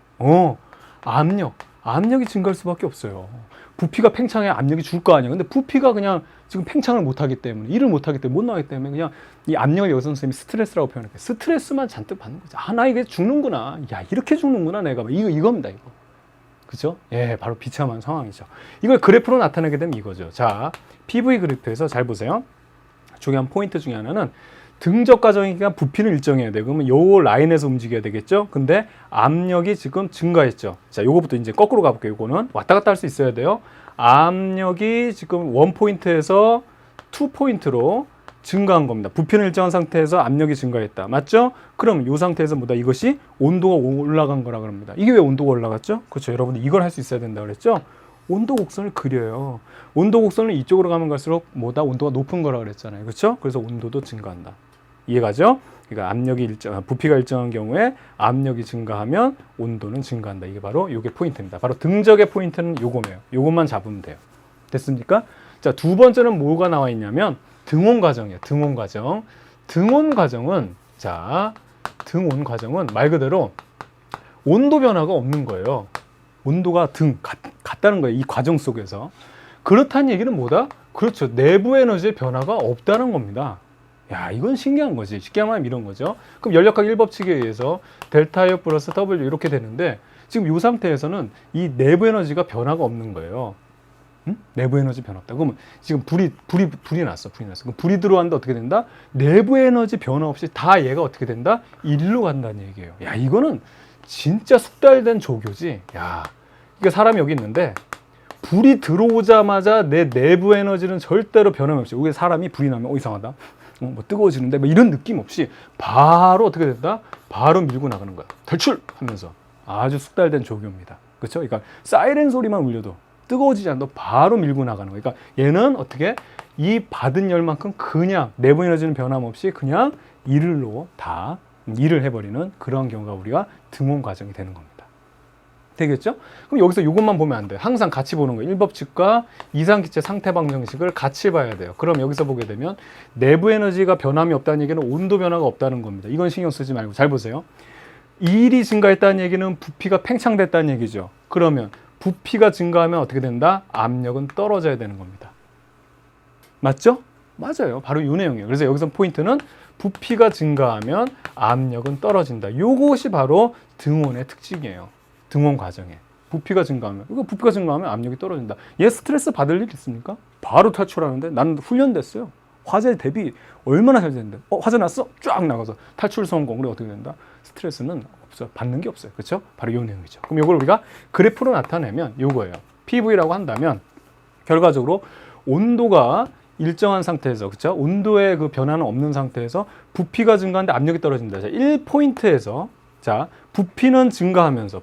압력이 증가할 수밖에 없어요. 부피가 팽창해 압력이 줄 거 아니야. 근데 부피가 그냥 지금 팽창을 못하기 때문에, 일을 못하기 때문에, 못 나가기 때문에 그냥 이 압력을 여기서 선생님이 스트레스라고 표현할게요. 스트레스만 잔뜩 받는 거죠. 나 이게 죽는구나. 야, 이렇게 죽는구나, 내가. 이겁니다, 이거. 그죠? 예, 바로 비참한 상황이죠. 이걸 그래프로 나타내게 되면 이거죠. 자, PV 그래프에서 잘 보세요. 중요한 포인트 중에 하나는 등적 과정이니까 부피는 일정해야 돼. 그러면 요 라인에서 움직여야 되겠죠? 근데 압력이 지금 증가했죠. 자, 요거부터 이제 거꾸로 가볼게요. 요거는 왔다 갔다 할 수 있어야 돼요. 압력이 지금 1포인트에서 2포인트로 증가한 겁니다. 부피는 일정한 상태에서 압력이 증가했다. 맞죠? 그럼 이 상태에서 뭐다? 이것이 온도가 올라간 거라 그럽니다. 이게 왜 온도가 올라갔죠? 그렇죠. 여러분들 이걸 할 수 있어야 된다 그랬죠? 온도 곡선을 그려요. 온도 곡선을 이쪽으로 가면 갈수록 뭐다? 온도가 높은 거라 그랬잖아요. 그렇죠? 그래서 온도도 증가한다. 이해가죠? 그러니까 부피가 일정한 경우에 압력이 증가하면 온도는 증가한다. 이게 바로 이게 포인트입니다. 바로 등적의 포인트는 요거예요. 요것만 잡으면 돼요. 됐습니까? 자, 두 번째는 뭐가 나와 있냐면 등온 과정이에요. 등온 과정. 등온 과정은 자, 등온 과정은 말 그대로 온도 변화가 없는 거예요. 온도가 같다는 거예요. 이 과정 속에서. 그렇다는 얘기는 뭐다? 그렇죠. 내부 에너지의 변화가 없다는 겁니다. 야, 이건 신기한 거지. 쉽게 말하면 이런 거죠. 그럼 연력학 1법칙에 의해서 델타 U 플러스 W 이렇게 되는데 지금 이 상태에서는 이 내부 에너지가 변화가 없는 거예요. 응? 내부 에너지 변화 없다. 그러면 지금 불이 났어. 그럼 불이 들어왔는데 어떻게 된다? 내부 에너지 변화 없이 다 얘가 어떻게 된다? 1로 간다는 얘기예요. 야, 이거는 진짜 숙달된 조교지. 야, 그러니까 사람이 여기 있는데 불이 들어오자마자 내 내부 에너지는 절대로 변함없이, 여기 사람이 불이 나면 이상하다. 뭐 뜨거워지는데 뭐 이런 느낌 없이 바로 어떻게 된다? 바로 밀고 나가는 거야. 탈출하면서. 아주 숙달된 조교입니다. 그렇죠? 그러니까 사이렌 소리만 울려도 뜨거워지지 않아도 바로 밀고 나가는 거예요. 그러니까 얘는 어떻게 이 받은 열만큼 그냥 내부 에너지는 변함없이 그냥 일로 다 일을 해버리는 그런 경우가 우리가 등온 과정이 되는 겁니다. 되겠죠? 그럼 여기서 이것만 보면 안 돼요. 항상 같이 보는 거예요. 1법칙과 이상기체 상태 방정식을 같이 봐야 돼요. 그럼 여기서 보게 되면 내부 에너지가 변함이 없다는 얘기는 온도 변화가 없다는 겁니다. 이건 신경 쓰지 말고 잘 보세요. 일이 증가했다는 얘기는 부피가 팽창됐다는 얘기죠. 그러면 부피가 증가하면 어떻게 된다? 압력은 떨어져야 되는 겁니다. 맞죠? 맞아요. 바로 이 내용이에요. 그래서 여기서 포인트는 부피가 증가하면 압력은 떨어진다. 이것이 바로 등온의 특징이에요. 등온 과정에. 부피가 증가하면 압력이 떨어진다. 얘 스트레스 받을 일 있습니까? 바로 탈출하는데 나는 훈련됐어요. 화재 대비 얼마나 잘 되는데 화재 났어? 쫙 나가서 탈출 성공. 그래 어떻게 된다? 스트레스는 없어. 받는 게 없어요. 그렇죠? 바로 이 내용이죠. 그럼 이걸 우리가 그래프로 나타내면 이거예요. PV라고 한다면 결과적으로 온도가 일정한 상태에서, 그렇죠? 온도의 그 변화는 없는 상태에서 부피가 증가하는데 압력이 떨어진다. 자, 1포인트에서 자, 부피는 증가하면서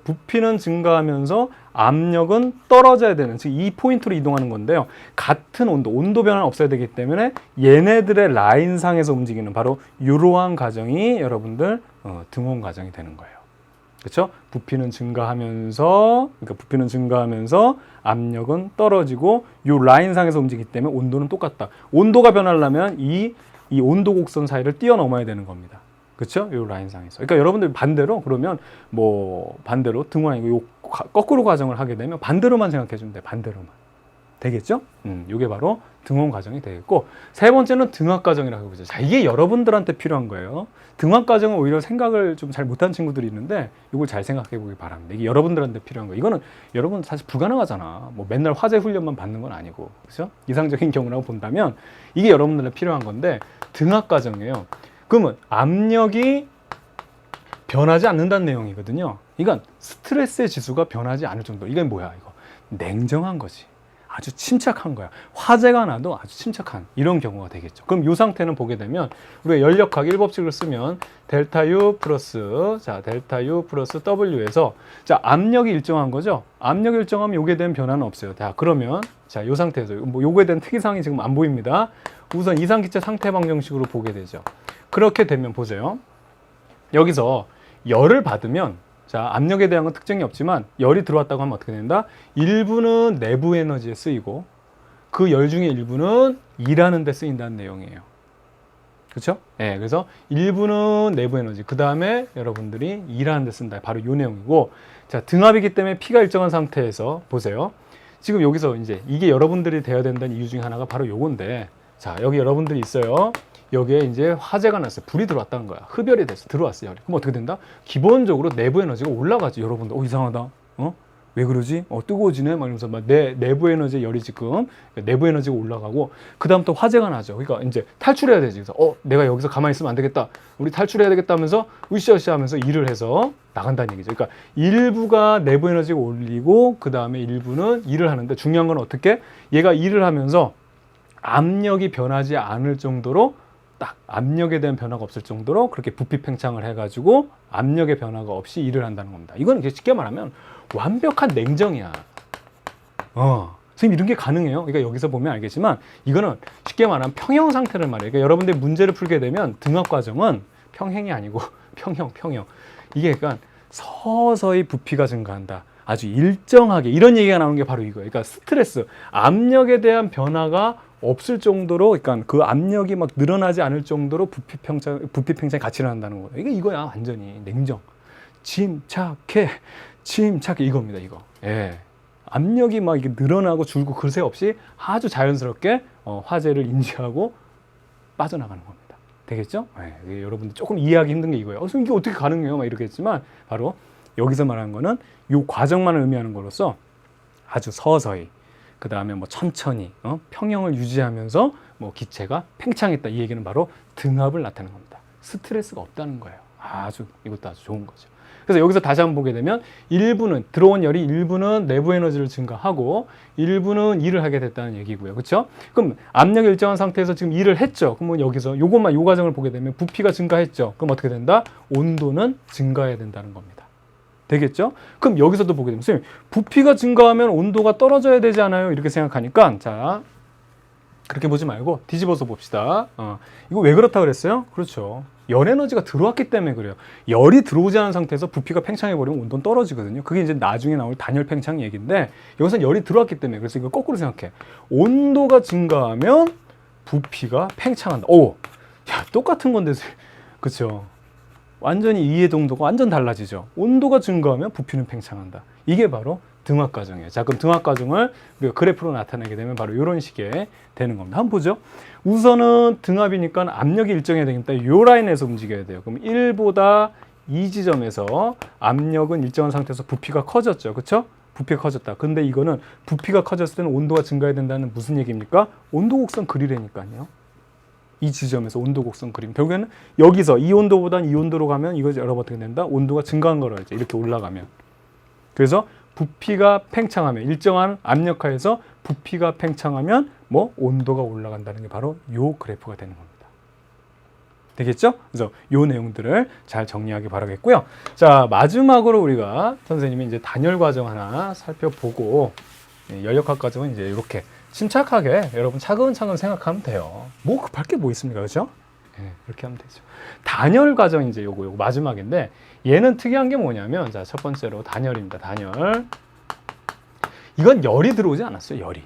압력은 떨어져야 되는, 즉 2포인트로 이동하는 건데요. 같은 온도 변화는 없어야 되기 때문에 얘네들의 라인상에서 움직이는 바로 이러한 과정이 여러분들 등온 과정이 되는 거예요. 그렇죠? 부피는 증가하면서 압력은 떨어지고 이 라인상에서 움직이기 때문에 온도는 똑같다. 온도가 변하려면 이 온도 곡선 사이를 뛰어넘어야 되는 겁니다. 그렇죠? 이 라인상에서. 그러니까 여러분들 반대로 그러면 반대로 등원 아니고 요 거꾸로 과정을 하게 되면 반대로만 생각해 주면 돼. 반대로만. 되겠죠? 이게 바로 등원 과정이 되겠고, 세 번째는 등합 과정이라고 해보죠. 자, 이게 여러분들한테 필요한 거예요. 등합 과정은 오히려 생각을 좀 잘 못한 친구들이 있는데 이걸 잘 생각해 보기 바랍니다. 이게 여러분들한테 필요한 거예요. 이거는 여러분 사실 불가능하잖아. 뭐 맨날 화재 훈련만 받는 건 아니고, 그렇죠? 이상적인 경우라고 본다면 이게 여러분들한테 필요한 건데 등합 과정이에요. 그러면 압력이 변하지 않는다는 내용이거든요. 이건 스트레스의 지수가 변하지 않을 정도. 이건 뭐야? 이거 냉정한 거지. 아주 침착한 거야. 화재가 나도 아주 침착한 이런 경우가 되겠죠. 그럼 이 상태는 보게 되면 우리가 연력학 1법칙을 쓰면 델타 U 플러스 W에서 자, 압력이 일정한 거죠. 압력이 일정하면 요게 대한 변화는 없어요. 자, 그러면 자, 요 상태에서 요거에 대한 특이사항이 지금 안 보입니다. 우선 이상기체 상태 방정식으로 보게 되죠. 그렇게 되면 보세요. 여기서 열을 받으면, 자, 압력에 대한 건 특징이 없지만 열이 들어왔다고 하면 어떻게 된다? 일부는 내부 에너지에 쓰이고 그 열 중에 일부는 일하는 데 쓰인다는 내용이에요. 그렇죠? 네, 그래서 일부는 내부 에너지, 그 다음에 여러분들이 일하는 데 쓴다. 바로 이 내용이고, 자, 등압이기 때문에 P가 일정한 상태에서 보세요. 지금 여기서 이제 이게 여러분들이 돼야 된다는 이유 중에 하나가 바로 요건데, 자, 여기 여러분들이 있어요. 여기에 이제 화재가 났어요. 불이 들어왔다는 거야. 흡열이 됐어. 들어왔어요. 그럼 어떻게 된다? 기본적으로 내부 에너지가 올라가지. 여러분들, 이상하다. 왜 그러지? 뜨거워지네? 막 이러면서 막 내부 에너지 열이 지금, 내부 에너지가 올라가고, 그 다음 또 화재가 나죠. 그러니까 이제 탈출해야 되지. 그래서, 내가 여기서 가만히 있으면 안 되겠다. 우리 탈출해야 되겠다 하면서, 으쌰으쌰 하면서 일을 해서 나간다는 얘기죠. 그러니까 일부가 내부 에너지가 올리고, 그 다음에 일부는 일을 하는데, 중요한 건 어떻게? 얘가 일을 하면서 압력이 변하지 않을 정도로, 딱 압력에 대한 변화가 없을 정도로 그렇게 부피 팽창을 해가지고 압력의 변화가 없이 일을 한다는 겁니다. 이건 쉽게 말하면 완벽한 냉정이야. 선생님, 이런 게 가능해요? 그러니까 여기서 보면 알겠지만 이거는 쉽게 말하면 평형 상태를 말해요. 그러니까 여러분들이 문제를 풀게 되면 등합 과정은 평행이 아니고 평형. 이게 그러니까 서서히 부피가 증가한다. 아주 일정하게 이런 얘기가 나오는 게 바로 이거예요. 그러니까 스트레스, 압력에 대한 변화가 없을 정도로, 그러니까 그 압력이 막 늘어나지 않을 정도로 부피 팽창이 같이 일어난다는 거예요. 이거야 완전히 냉정. 침착해 이겁니다. 이거. 예. 압력이 막 이게 늘어나고 줄고 그새 없이 아주 자연스럽게 화재를 인지하고 빠져나가는 겁니다. 되겠죠? 예. 여러분들 조금 이해하기 힘든 게 이거예요. 이게 어떻게 가능해요? 막 이렇게 했지만 바로 여기서 말하는 거는 이 과정만을 의미하는 거로서 아주 서서히, 그 다음에 뭐 천천히 평형을 유지하면서 뭐 기체가 팽창했다, 이 얘기는 바로 등압을 나타내는 겁니다. 스트레스가 없다는 거예요. 이것도 아주 좋은 거죠. 그래서 여기서 다시 한번 보게 되면 일부는 들어온 열이 일부는 내부 에너지를 증가하고 일부는 일을 하게 됐다는 얘기고요. 그렇죠? 그럼 압력이 일정한 상태에서 지금 일을 했죠. 그러면 여기서 요것만 요 과정을 보게 되면 부피가 증가했죠. 그럼 어떻게 된다? 온도는 증가해야 된다는 겁니다. 되겠죠? 그럼 여기서도 보게 되면 선생님, 부피가 증가하면 온도가 떨어져야 되지 않아요? 이렇게 생각하니까 자, 그렇게 보지 말고 뒤집어서 봅시다. 이거 왜 그렇다 그랬어요? 그렇죠. 열 에너지가 들어왔기 때문에 그래요. 열이 들어오지 않은 상태에서 부피가 팽창해버리면 온도는 떨어지거든요. 그게 이제 나중에 나올 단열 팽창 얘기인데 여기서는 열이 들어왔기 때문에, 그래서 이거 거꾸로 생각해. 온도가 증가하면 부피가 팽창한다. 똑같은 건데, 그렇죠. 완전히 이해 정도가 완전 달라지죠. 온도가 증가하면 부피는 팽창한다. 이게 바로 등압 과정이에요. 자, 그럼 등압 과정을 우리가 그래프로 나타내게 되면 바로 이런 식의 되는 겁니다. 한번 보죠. 우선은 등압이니까 압력이 일정해야 되니까 이 라인에서 움직여야 돼요. 그럼 1보다 2 지점에서 압력은 일정한 상태에서 부피가 커졌죠. 그렇죠? 부피가 커졌다. 근데 이거는 부피가 커졌을 때는 온도가 증가해야 된다는 무슨 얘기입니까? 온도 곡선 그리라니까요. 이 지점에서 온도 곡선 그림. 결국에는 여기서 이 온도보다는 이 온도로 가면 이거 여러분 어떻게 된다? 온도가 증가한 거라 이제 이렇게 올라가면. 그래서 부피가 팽창하면, 일정한 압력하에서 부피가 팽창하면 뭐 온도가 올라간다는 게 바로 요 그래프가 되는 겁니다. 되겠죠? 그래서 요 내용들을 잘 정리하기 바라겠고요. 자, 마지막으로 우리가 선생님이 이제 단열 과정 하나 살펴보고, 연력학 과정은 이제 이렇게 침착하게 여러분 차근차근 생각하면 돼요. 뭐 급할 게 뭐 있습니까? 그렇죠? 이렇게 하면 되죠. 단열 과정 이제 요거 마지막인데, 얘는 특이한 게 뭐냐면, 자, 첫 번째로 단열입니다. 단열. 이건 열이 들어오지 않았어요. 열이.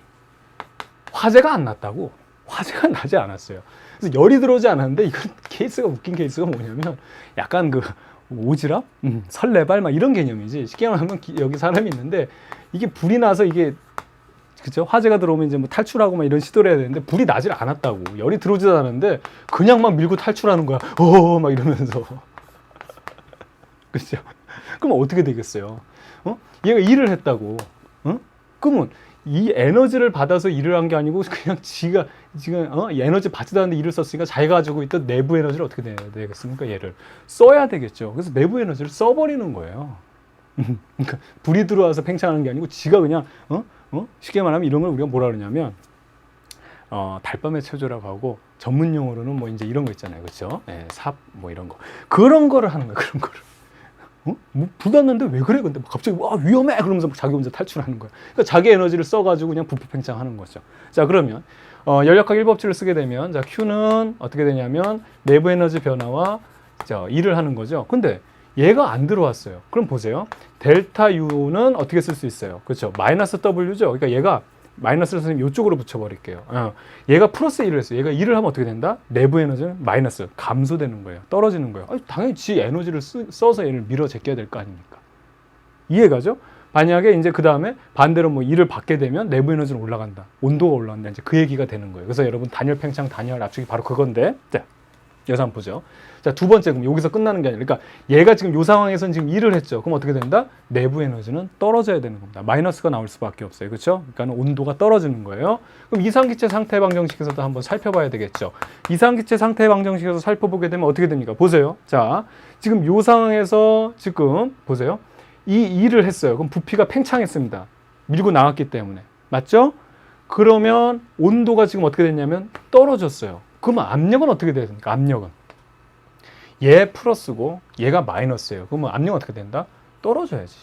화재가 안 났다고. 화재가 나지 않았어요. 그래서 열이 들어오지 않았는데, 이건 케이스가 웃긴 케이스가 뭐냐면 약간 그 오지랖? 설레발 막 이런 개념이지. 쉽게 말하면 여기 사람이 있는데 이게 불이 나서 이게, 그죠? 화재가 들어오면 이제 뭐 탈출하고 막 이런 시도를 해야 되는데 불이 나질 않았다고. 열이 들어오지도 않았는데 그냥 막 밀고 탈출하는 거야. 막 이러면서. 그죠? 그럼 어떻게 되겠어요? 얘가 일을 했다고. 그러면 이 에너지를 받아서 일을 한 게 아니고 그냥 지가 지금 에너지 받지도 않는데 일을 썼으니까 자기가 가지고 있던 내부 에너지를 어떻게 되겠습니까? 얘를 써야 되겠죠. 그래서 내부 에너지를 써버리는 거예요. 그러니까 불이 들어와서 팽창하는 게 아니고 지가 그냥 쉽게 말하면 이런 걸 우리가 뭐라 그러냐면 달밤의 체조라고 하고, 전문 용어로는 뭐 이제 이런 거 있잖아요. 그렇죠? 삽 뭐 이런 거. 그런 거를 하는 거예요. 그런 거를. 뭐 불 났는데 왜 그래? 근데 갑자기 위험해! 그러면서 자기 혼자 탈출하는 거야. 그러니까 자기 에너지를 써가지고 그냥 부피 팽창하는 거죠. 자, 그러면 연력학 1법칙을 쓰게 되면, 자, Q는 어떻게 되냐면 내부 에너지 변화와 일을 하는 거죠. 근데 얘가 안 들어왔어요. 그럼 보세요. 델타 U는 어떻게 쓸 수 있어요? 그렇죠? 마이너스 W죠. 그러니까 얘가 마이너스를 선생님 이쪽으로 붙여버릴게요. 얘가 플러스 1을 했어요. 얘가 1을 하면 어떻게 된다? 내부 에너지는 마이너스, 감소되는 거예요. 떨어지는 거예요. 당연히 지 에너지를 써서 얘를 밀어 제껴야 될 거 아닙니까? 이해가죠? 만약에 이제 그 다음에 반대로 뭐 1을 받게 되면 내부 에너지는 올라간다. 온도가 올라간다. 이제 그 얘기가 되는 거예요. 그래서 여러분 단열 팽창, 단열 압축이 바로 그건데. 자, 여기서 한번 보죠. 자, 두 번째, 그럼 여기서 끝나는 게 아니라, 그러니까 얘가 지금 이 상황에서는 지금 일을 했죠. 그럼 어떻게 된다? 내부 에너지는 떨어져야 되는 겁니다. 마이너스가 나올 수밖에 없어요. 그렇죠? 그러니까 온도가 떨어지는 거예요. 그럼 이상기체 상태 방정식에서도 한번 살펴봐야 되겠죠. 이상기체 상태 방정식에서 살펴보게 되면 어떻게 됩니까? 보세요. 자, 지금 이 상황에서 지금 보세요. 이 일을 했어요. 그럼 부피가 팽창했습니다. 밀고 나갔기 때문에. 맞죠? 그러면 온도가 지금 어떻게 됐냐면 떨어졌어요. 그러면 압력은 어떻게 돼야 됩니까? 압력은 얘 플러스고 얘가 마이너스예요. 그러면 압력은 어떻게 된다? 떨어져야지.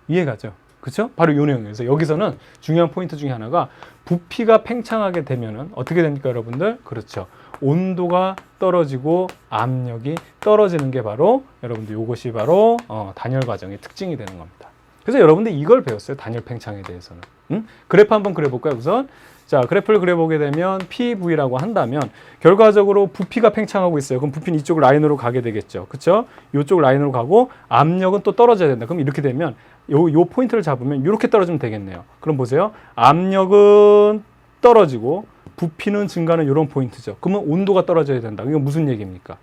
이해가죠? 그렇죠? 바로 이 내용이에요. 여기서는 중요한 포인트 중에 하나가 부피가 팽창하게 되면은 어떻게 됩니까, 여러분들? 그렇죠. 온도가 떨어지고 압력이 떨어지는 게 바로 여러분들 이것이 바로 단열 과정의 특징이 되는 겁니다. 그래서 여러분들 이걸 배웠어요. 단열 팽창에 대해서는. 그래프 한번 그려볼까요? 우선 자, 그래프를 그려보게 되면 PV라고 한다면 결과적으로 부피가 팽창하고 있어요. 그럼 부피는 이쪽 라인으로 가게 되겠죠. 그렇죠? 이쪽 라인으로 가고 압력은 또 떨어져야 된다. 그럼 이렇게 되면 요 포인트를 잡으면 이렇게 떨어지면 되겠네요. 그럼 보세요. 압력은 떨어지고 부피는 증가하는 이런 포인트죠. 그러면 온도가 떨어져야 된다. 이건 무슨 얘기입니까?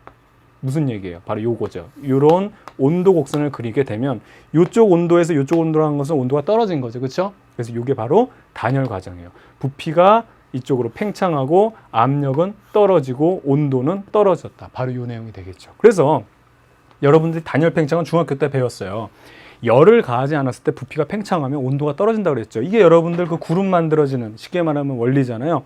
무슨 얘기예요? 바로 요거죠. 이런 온도 곡선을 그리게 되면 이쪽 온도에서 이쪽 온도라는 것은 온도가 떨어진 거죠. 그렇죠? 그래서 이게 바로 단열 과정이에요. 부피가 이쪽으로 팽창하고 압력은 떨어지고 온도는 떨어졌다. 바로 이 내용이 되겠죠. 그래서 여러분들이 단열 팽창은 중학교 때 배웠어요. 열을 가하지 않았을 때 부피가 팽창하면 온도가 떨어진다고 그랬죠. 이게 여러분들 그 구름 만들어지는 쉽게 말하면 원리잖아요.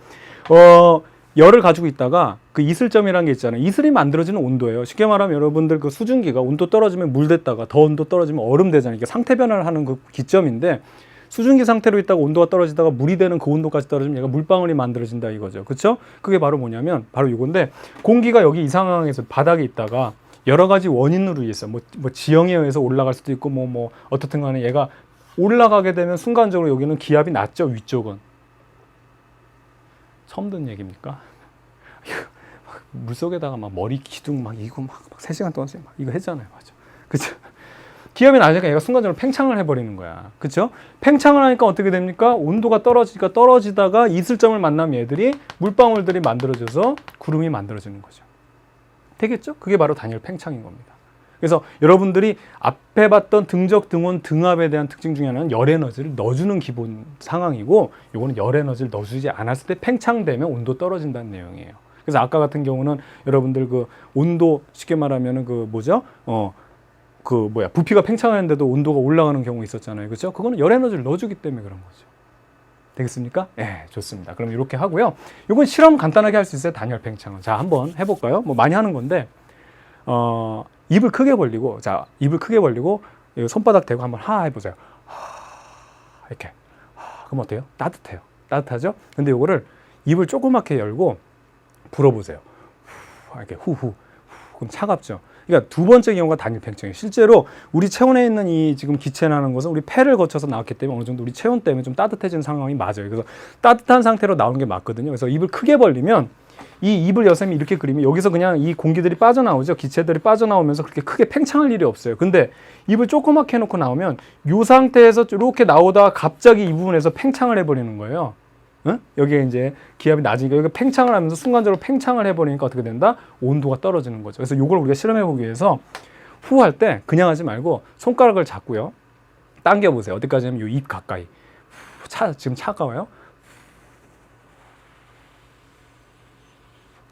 열을 가지고 있다가 그 이슬점이라는 게 있잖아요. 이슬이 만들어지는 온도예요. 쉽게 말하면 여러분들 그 수증기가 온도 떨어지면 물 됐다가 더 온도 떨어지면 얼음 되잖아요. 이게 상태 변화를 하는 그 기점인데 수증기 상태로 있다가 온도가 떨어지다가 물이 되는 그 온도까지 떨어지면 얘가 물방울이 만들어진다 이거죠. 그렇죠? 그게 바로 뭐냐면 바로 이건데 공기가 여기 이 상황에서 바닥에 있다가 여러 가지 원인으로 의해서 뭐 지형에 의해서 올라갈 수도 있고 뭐 어떻든 간에 얘가 올라가게 되면 순간적으로 여기는 기압이 낮죠. 위쪽은. 처음 듣는 얘기입니까? 물속에다가 막 머리 기둥 막 이거 막 3시간 동안 막 이거 했잖아요. 맞죠? 그쵸? 기압이 낮으니까 얘가 순간적으로 팽창을 해버리는 거야. 그쵸? 팽창을 하니까 어떻게 됩니까? 온도가 떨어지니까 떨어지다가 이슬점을 만나면 얘들이 물방울들이 만들어져서 구름이 만들어지는 거죠. 되겠죠? 그게 바로 단열 팽창인 겁니다. 그래서 여러분들이 앞에 봤던 등적, 등온, 등압에 대한 특징 중에 하나는 열 에너지를 넣어주는 기본 상황이고 요거는 열 에너지를 넣어주지 않았을 때 팽창되면 온도 떨어진다는 내용이에요. 그래서 아까 같은 경우는 여러분들 그 온도 쉽게 말하면은 그 뭐죠? 부피가 팽창하는데도 온도가 올라가는 경우 있었잖아요. 그렇죠? 그거는 열 에너지를 넣어주기 때문에 그런 거죠. 되겠습니까? 네, 좋습니다. 그럼 이렇게 하고요. 이건 실험 간단하게 할 수 있어요. 단열 팽창은. 자, 한번 해볼까요? 뭐 많이 하는 건데 입을 크게 벌리고, 자, 입을 크게 벌리고 손바닥 대고 한번 하 해보세요. 이렇게. 그럼 어때요? 따뜻해요. 따뜻하죠? 근데 이거를 입을 조그맣게 열고 불어보세요. 이렇게 후후. 그럼 차갑죠? 그러니까 두 번째 경우가 단열 팽창이에요. 실제로 우리 체온에 있는 이 지금 기체라는 것은 우리 폐를 거쳐서 나왔기 때문에 어느 정도 우리 체온 때문에 좀 따뜻해지는 상황이 맞아요. 그래서 따뜻한 상태로 나오는 게 맞거든요. 그래서 입을 크게 벌리면 이 입을 여쌤이 이렇게 그리면 여기서 그냥 이 공기들이 빠져나오죠. 기체들이 빠져나오면서 그렇게 크게 팽창할 일이 없어요. 근데 입을 조그맣게 해놓고 나오면 이 상태에서 이렇게 나오다가 갑자기 이 부분에서 팽창을 해버리는 거예요. 응? 여기에 이제 기압이 낮으니까 여기가 팽창을 하면서 순간적으로 팽창을 해버리니까 어떻게 된다? 온도가 떨어지는 거죠. 그래서 이걸 우리가 실험해보기 위해서 후 할 때 그냥 하지 말고 손가락을 잡고요. 당겨보세요. 어디까지 하면 이 입 가까이. 지금 차가워요?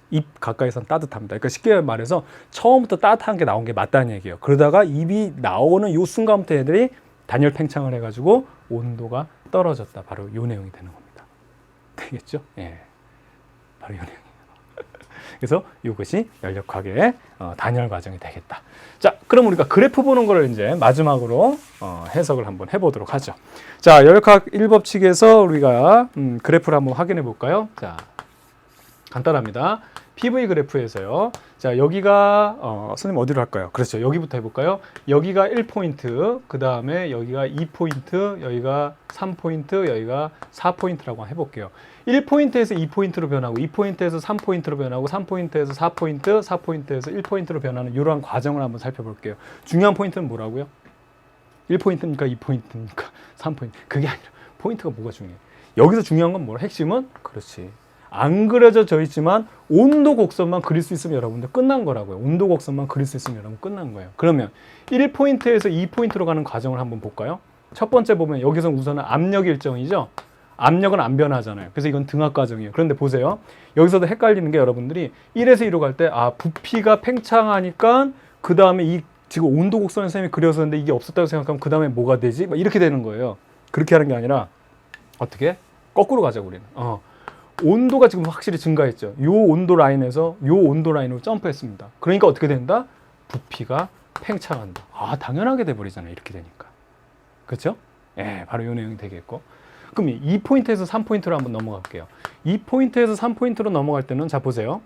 입 가까이선 따뜻합니다. 그러니까 쉽게 말해서 처음부터 따뜻한 게 나온 게 맞다는 얘기예요. 그러다가 입이 나오는 이 순간부터 애들이 단열 팽창을 해가지고 온도가 떨어졌다. 바로 이 내용이 되는 겁니다. 되겠죠? 예. 바로 이 내용이에요. 그래서 이것이 열역학의 단열 과정이 되겠다. 자, 그럼 우리가 그래프 보는 거를 이제 마지막으로 해석을 한번 해보도록 하죠. 자, 열역학 1법칙에서 우리가 그래프를 한번 확인해 볼까요? 자, 간단합니다. PV 그래프에서요. 자, 여기가 선생님 어디로 할까요? 그렇죠. 여기부터 해볼까요? 여기가 1포인트, 그 다음에 여기가 2포인트, 여기가 3포인트, 여기가 4포인트라고 해볼게요. 1포인트에서 2포인트로 변하고 2포인트에서 3포인트로 변하고 3포인트에서 4포인트, 4포인트에서 1포인트로 변하는 이러한 과정을 한번 살펴볼게요. 중요한 포인트는 뭐라고요? 1포인트입니까? 2포인트입니까? 3포인트. 그게 아니라 포인트가 뭐가 중요해요? 여기서 중요한 건 뭐야? 핵심은? 그렇지. 안 그려져 있지만 온도 곡선만 그릴 수 있으면 여러분들 끝난 거라고요. 온도 곡선만 그릴 수 있으면 여러분 끝난 거예요. 그러면 1포인트에서 2포인트로 가는 과정을 한번 볼까요? 첫 번째 보면 여기서 우선은 압력 일정이죠. 압력은 안 변하잖아요. 그래서 이건 등압 과정이에요. 그런데 보세요. 여기서도 헷갈리는 게 여러분들이 1에서 2로 갈 때 부피가 팽창하니까 그 다음에 이 지금 온도 곡선을 선생님이 그렸었는데 이게 없었다고 생각하면 그 다음에 뭐가 되지? 막 이렇게 되는 거예요. 그렇게 하는 게 아니라 어떻게? 거꾸로 가자고 우리는. 온도가 지금 확실히 증가했죠. 요 온도 라인에서 요 온도 라인으로 점프했습니다. 그러니까 어떻게 된다? 부피가 팽창한다. 당연하게 돼버리잖아요. 이렇게 되니까. 그렇죠? 예, 바로 요 내용이 되겠고. 그럼 2포인트에서 3포인트로 한번 넘어갈게요. 2포인트에서 3포인트로 넘어갈 때는 자 보세요.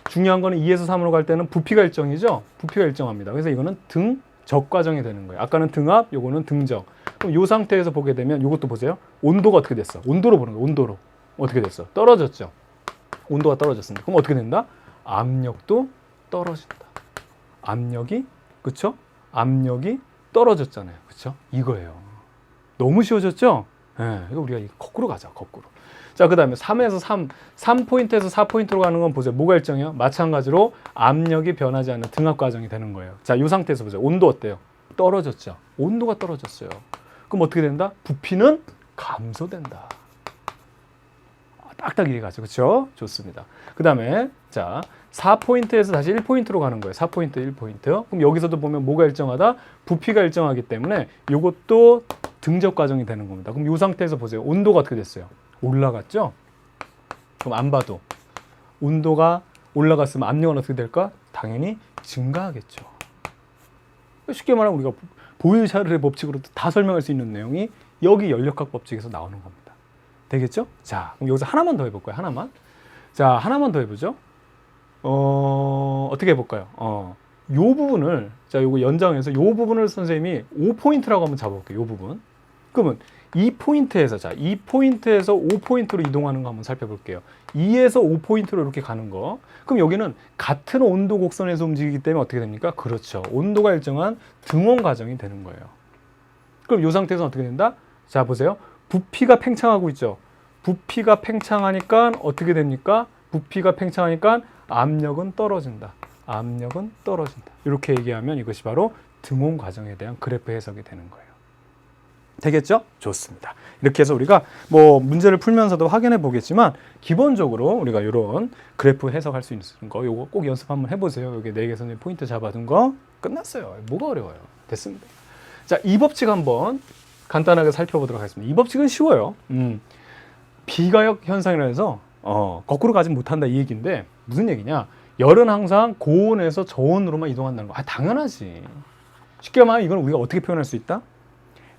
중요한 거는 2에서 3으로 갈 때는 부피가 일정이죠. 부피가 일정합니다. 그래서 이거는 등적 과정이 되는 거예요. 아까는 등압, 요거는 등적. 그럼 이 상태에서 보게 되면 이것도 보세요. 온도가 어떻게 됐어? 온도로 보는 거예요. 온도로. 어떻게 됐어? 떨어졌죠. 온도가 떨어졌습니다. 그럼 어떻게 된다? 압력도 떨어진다. 압력이, 그쵸? 압력이 떨어졌잖아요. 그쵸? 이거예요. 너무 쉬워졌죠? 예, 이거 우리가 거꾸로 가자, 거꾸로. 자, 그 다음에 3에서 3포인트에서 4포인트로 가는 건 보세요. 뭐가 일정해요? 마찬가지로 압력이 변하지 않는 등압 과정이 되는 거예요. 자, 이 상태에서 보세요. 온도 어때요? 떨어졌죠. 온도가 떨어졌어요. 그럼 어떻게 된다? 부피는 감소된다. 딱딱 이해가죠. 그렇죠? 좋습니다. 그 다음에 자 4포인트에서 다시 1포인트로 가는 거예요. 4포인트, 1포인트. 그럼 여기서도 보면 뭐가 일정하다? 부피가 일정하기 때문에 이것도 등적 과정이 되는 겁니다. 그럼 이 상태에서 보세요. 온도가 어떻게 됐어요? 올라갔죠? 그럼 안 봐도 온도가 올라갔으면 압력은 어떻게 될까? 당연히 증가하겠죠. 쉽게 말하면 우리가 보일샤르의 법칙으로도 다 설명할 수 있는 내용이 여기 연력학 법칙에서 나오는 겁니다. 되겠죠? 자, 그럼 여기서 하나만 더 해볼 거예요. 하나만. 자, 하나만 더 해보죠. 어떻게 해볼까요? 요 부분을, 자, 요거 연장해서 요 부분을 선생님이 5포인트라고 한번 잡아볼게요. 요 부분. 그러면 2포인트에서, 자, 2포인트에서 5포인트로 이동하는 거 한번 살펴볼게요. 2에서 5포인트로 이렇게 가는 거. 그럼 여기는 같은 온도 곡선에서 움직이기 때문에 어떻게 됩니까? 그렇죠. 온도가 일정한 등원 과정이 되는 거예요. 그럼 이 상태에서 어떻게 된다? 자, 보세요. 부피가 팽창하고 있죠. 부피가 팽창하니까 어떻게 됩니까? 부피가 팽창하니까 압력은 떨어진다. 압력은 떨어진다. 이렇게 얘기하면 이것이 바로 등온 과정에 대한 그래프 해석이 되는 거예요. 되겠죠? 좋습니다. 이렇게 해서 우리가 뭐 문제를 풀면서도 확인해 보겠지만 기본적으로 우리가 이런 그래프 해석할 수 있는 거 요거 꼭 연습 한번 해보세요. 여기 4개 선생님 포인트 잡아둔 거 끝났어요. 뭐가 어려워요? 됐습니다. 자, 이 법칙 한번 간단하게 살펴보도록 하겠습니다. 이 법칙은 쉬워요. 비가역 현상이라 해서 거꾸로 가지 못한다 이 얘기인데 무슨 얘기냐? 열은 항상 고온에서 저온으로만 이동한다는 거. 당연하지. 쉽게 말하면 이건 우리가 어떻게 표현할 수 있다?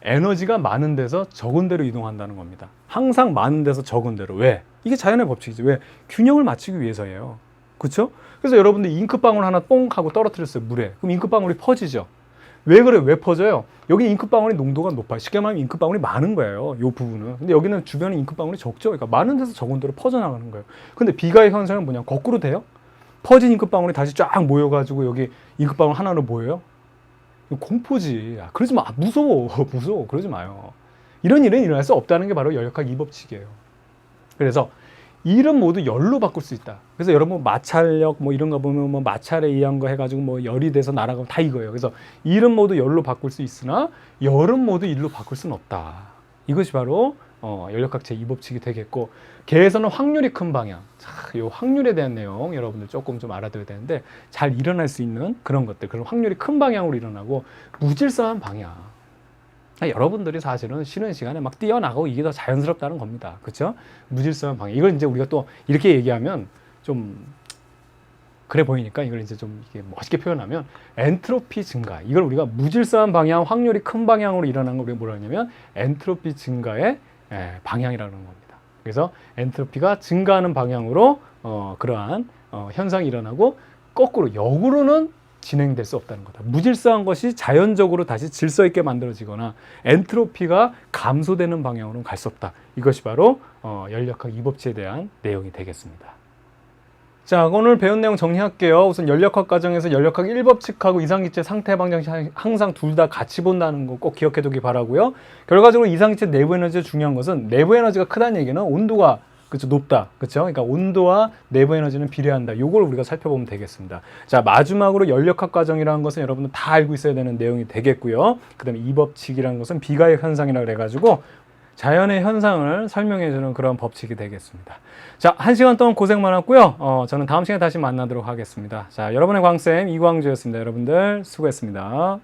에너지가 많은 데서 적은 데로 이동한다는 겁니다. 항상 많은 데서 적은 데로. 왜? 이게 자연의 법칙이지. 왜? 균형을 맞추기 위해서예요. 그렇죠? 그래서 여러분들 잉크방울 하나 뽕 하고 떨어뜨렸어요. 물에. 그럼 잉크방울이 퍼지죠. 왜 그래요? 왜 퍼져요? 여기 잉크방울이 농도가 높아요. 쉽게 말하면 잉크방울이 많은 거예요. 이 부분은. 근데 여기는 주변에 잉크방울이 적죠. 그러니까 많은 데서 적은 데로 퍼져나가는 거예요. 근데 비가의 현상은 뭐냐? 거꾸로 돼요? 퍼진 잉크방울이 다시 쫙 모여가지고 여기 잉크방울 하나로 모여요? 공포지. 그러지 마. 무서워. 무서워. 그러지 마요. 이런 일은 일어날 수 없다는 게 바로 연력학 2법칙이에요. 그래서 일은 모두 열로 바꿀 수 있다. 그래서 여러분 마찰력 뭐 이런 거 보면 뭐 마찰에 의한 거 해가지고 뭐 열이 돼서 날아가면 다 이거예요. 그래서 일은 모두 열로 바꿀 수 있으나 열은 모두 일로 바꿀 수는 없다. 이것이 바로 연력학 제2법칙이 되겠고 개에서는 확률이 큰 방향. 자, 이 확률에 대한 내용 여러분들 조금 좀 알아둬야 되는데 잘 일어날 수 있는 그런 것들, 그런 확률이 큰 방향으로 일어나고 무질서한 방향. 여러분들이 사실은 쉬는 시간에 막 뛰어나가고 이게 더 자연스럽다는 겁니다. 그렇죠? 무질서한 방향. 이걸 이제 우리가 또 이렇게 얘기하면 좀 그래 보이니까 이걸 이제 좀 이게 멋있게 표현하면 엔트로피 증가. 이걸 우리가 무질서한 방향, 확률이 큰 방향으로 일어나는 걸 우리가 뭐라 하냐면 엔트로피 증가의 방향이라는 겁니다. 그래서 엔트로피가 증가하는 방향으로 그러한 현상이 일어나고 거꾸로 역으로는 진행될 수 없다는 거다. 무질서한 것이 자연적으로 다시 질서 있게 만들어지거나 엔트로피가 감소되는 방향으로는 갈 수 없다. 이것이 바로 연력학 2법칙에 대한 내용이 되겠습니다. 자, 오늘 배운 내용 정리할게요. 우선 연력학 과정에서 연력학 1법칙하고 이상기체 상태 방정식 항상 둘 다 같이 본다는 거 꼭 기억해 두기 바라고요. 결과적으로 이상기체 내부 에너지가 중요한 것은 내부 에너지가 크다는 얘기는 온도가 그렇죠, 높다. 그렇죠? 그러니까 온도와 내부 에너지는 비례한다. 이걸 우리가 살펴보면 되겠습니다. 자, 마지막으로 연력학 과정이라는 것은 여러분들 다 알고 있어야 되는 내용이 되겠고요. 그다음에 이 법칙이라는 것은 비가역 현상이라고 그래 가지고 자연의 현상을 설명해 주는 그런 법칙이 되겠습니다. 자, 1시간 동안 고생 많았고요. 저는 다음 시간에 다시 만나도록 하겠습니다. 자, 여러분의 광쌤 이광주였습니다. 여러분들 수고했습니다.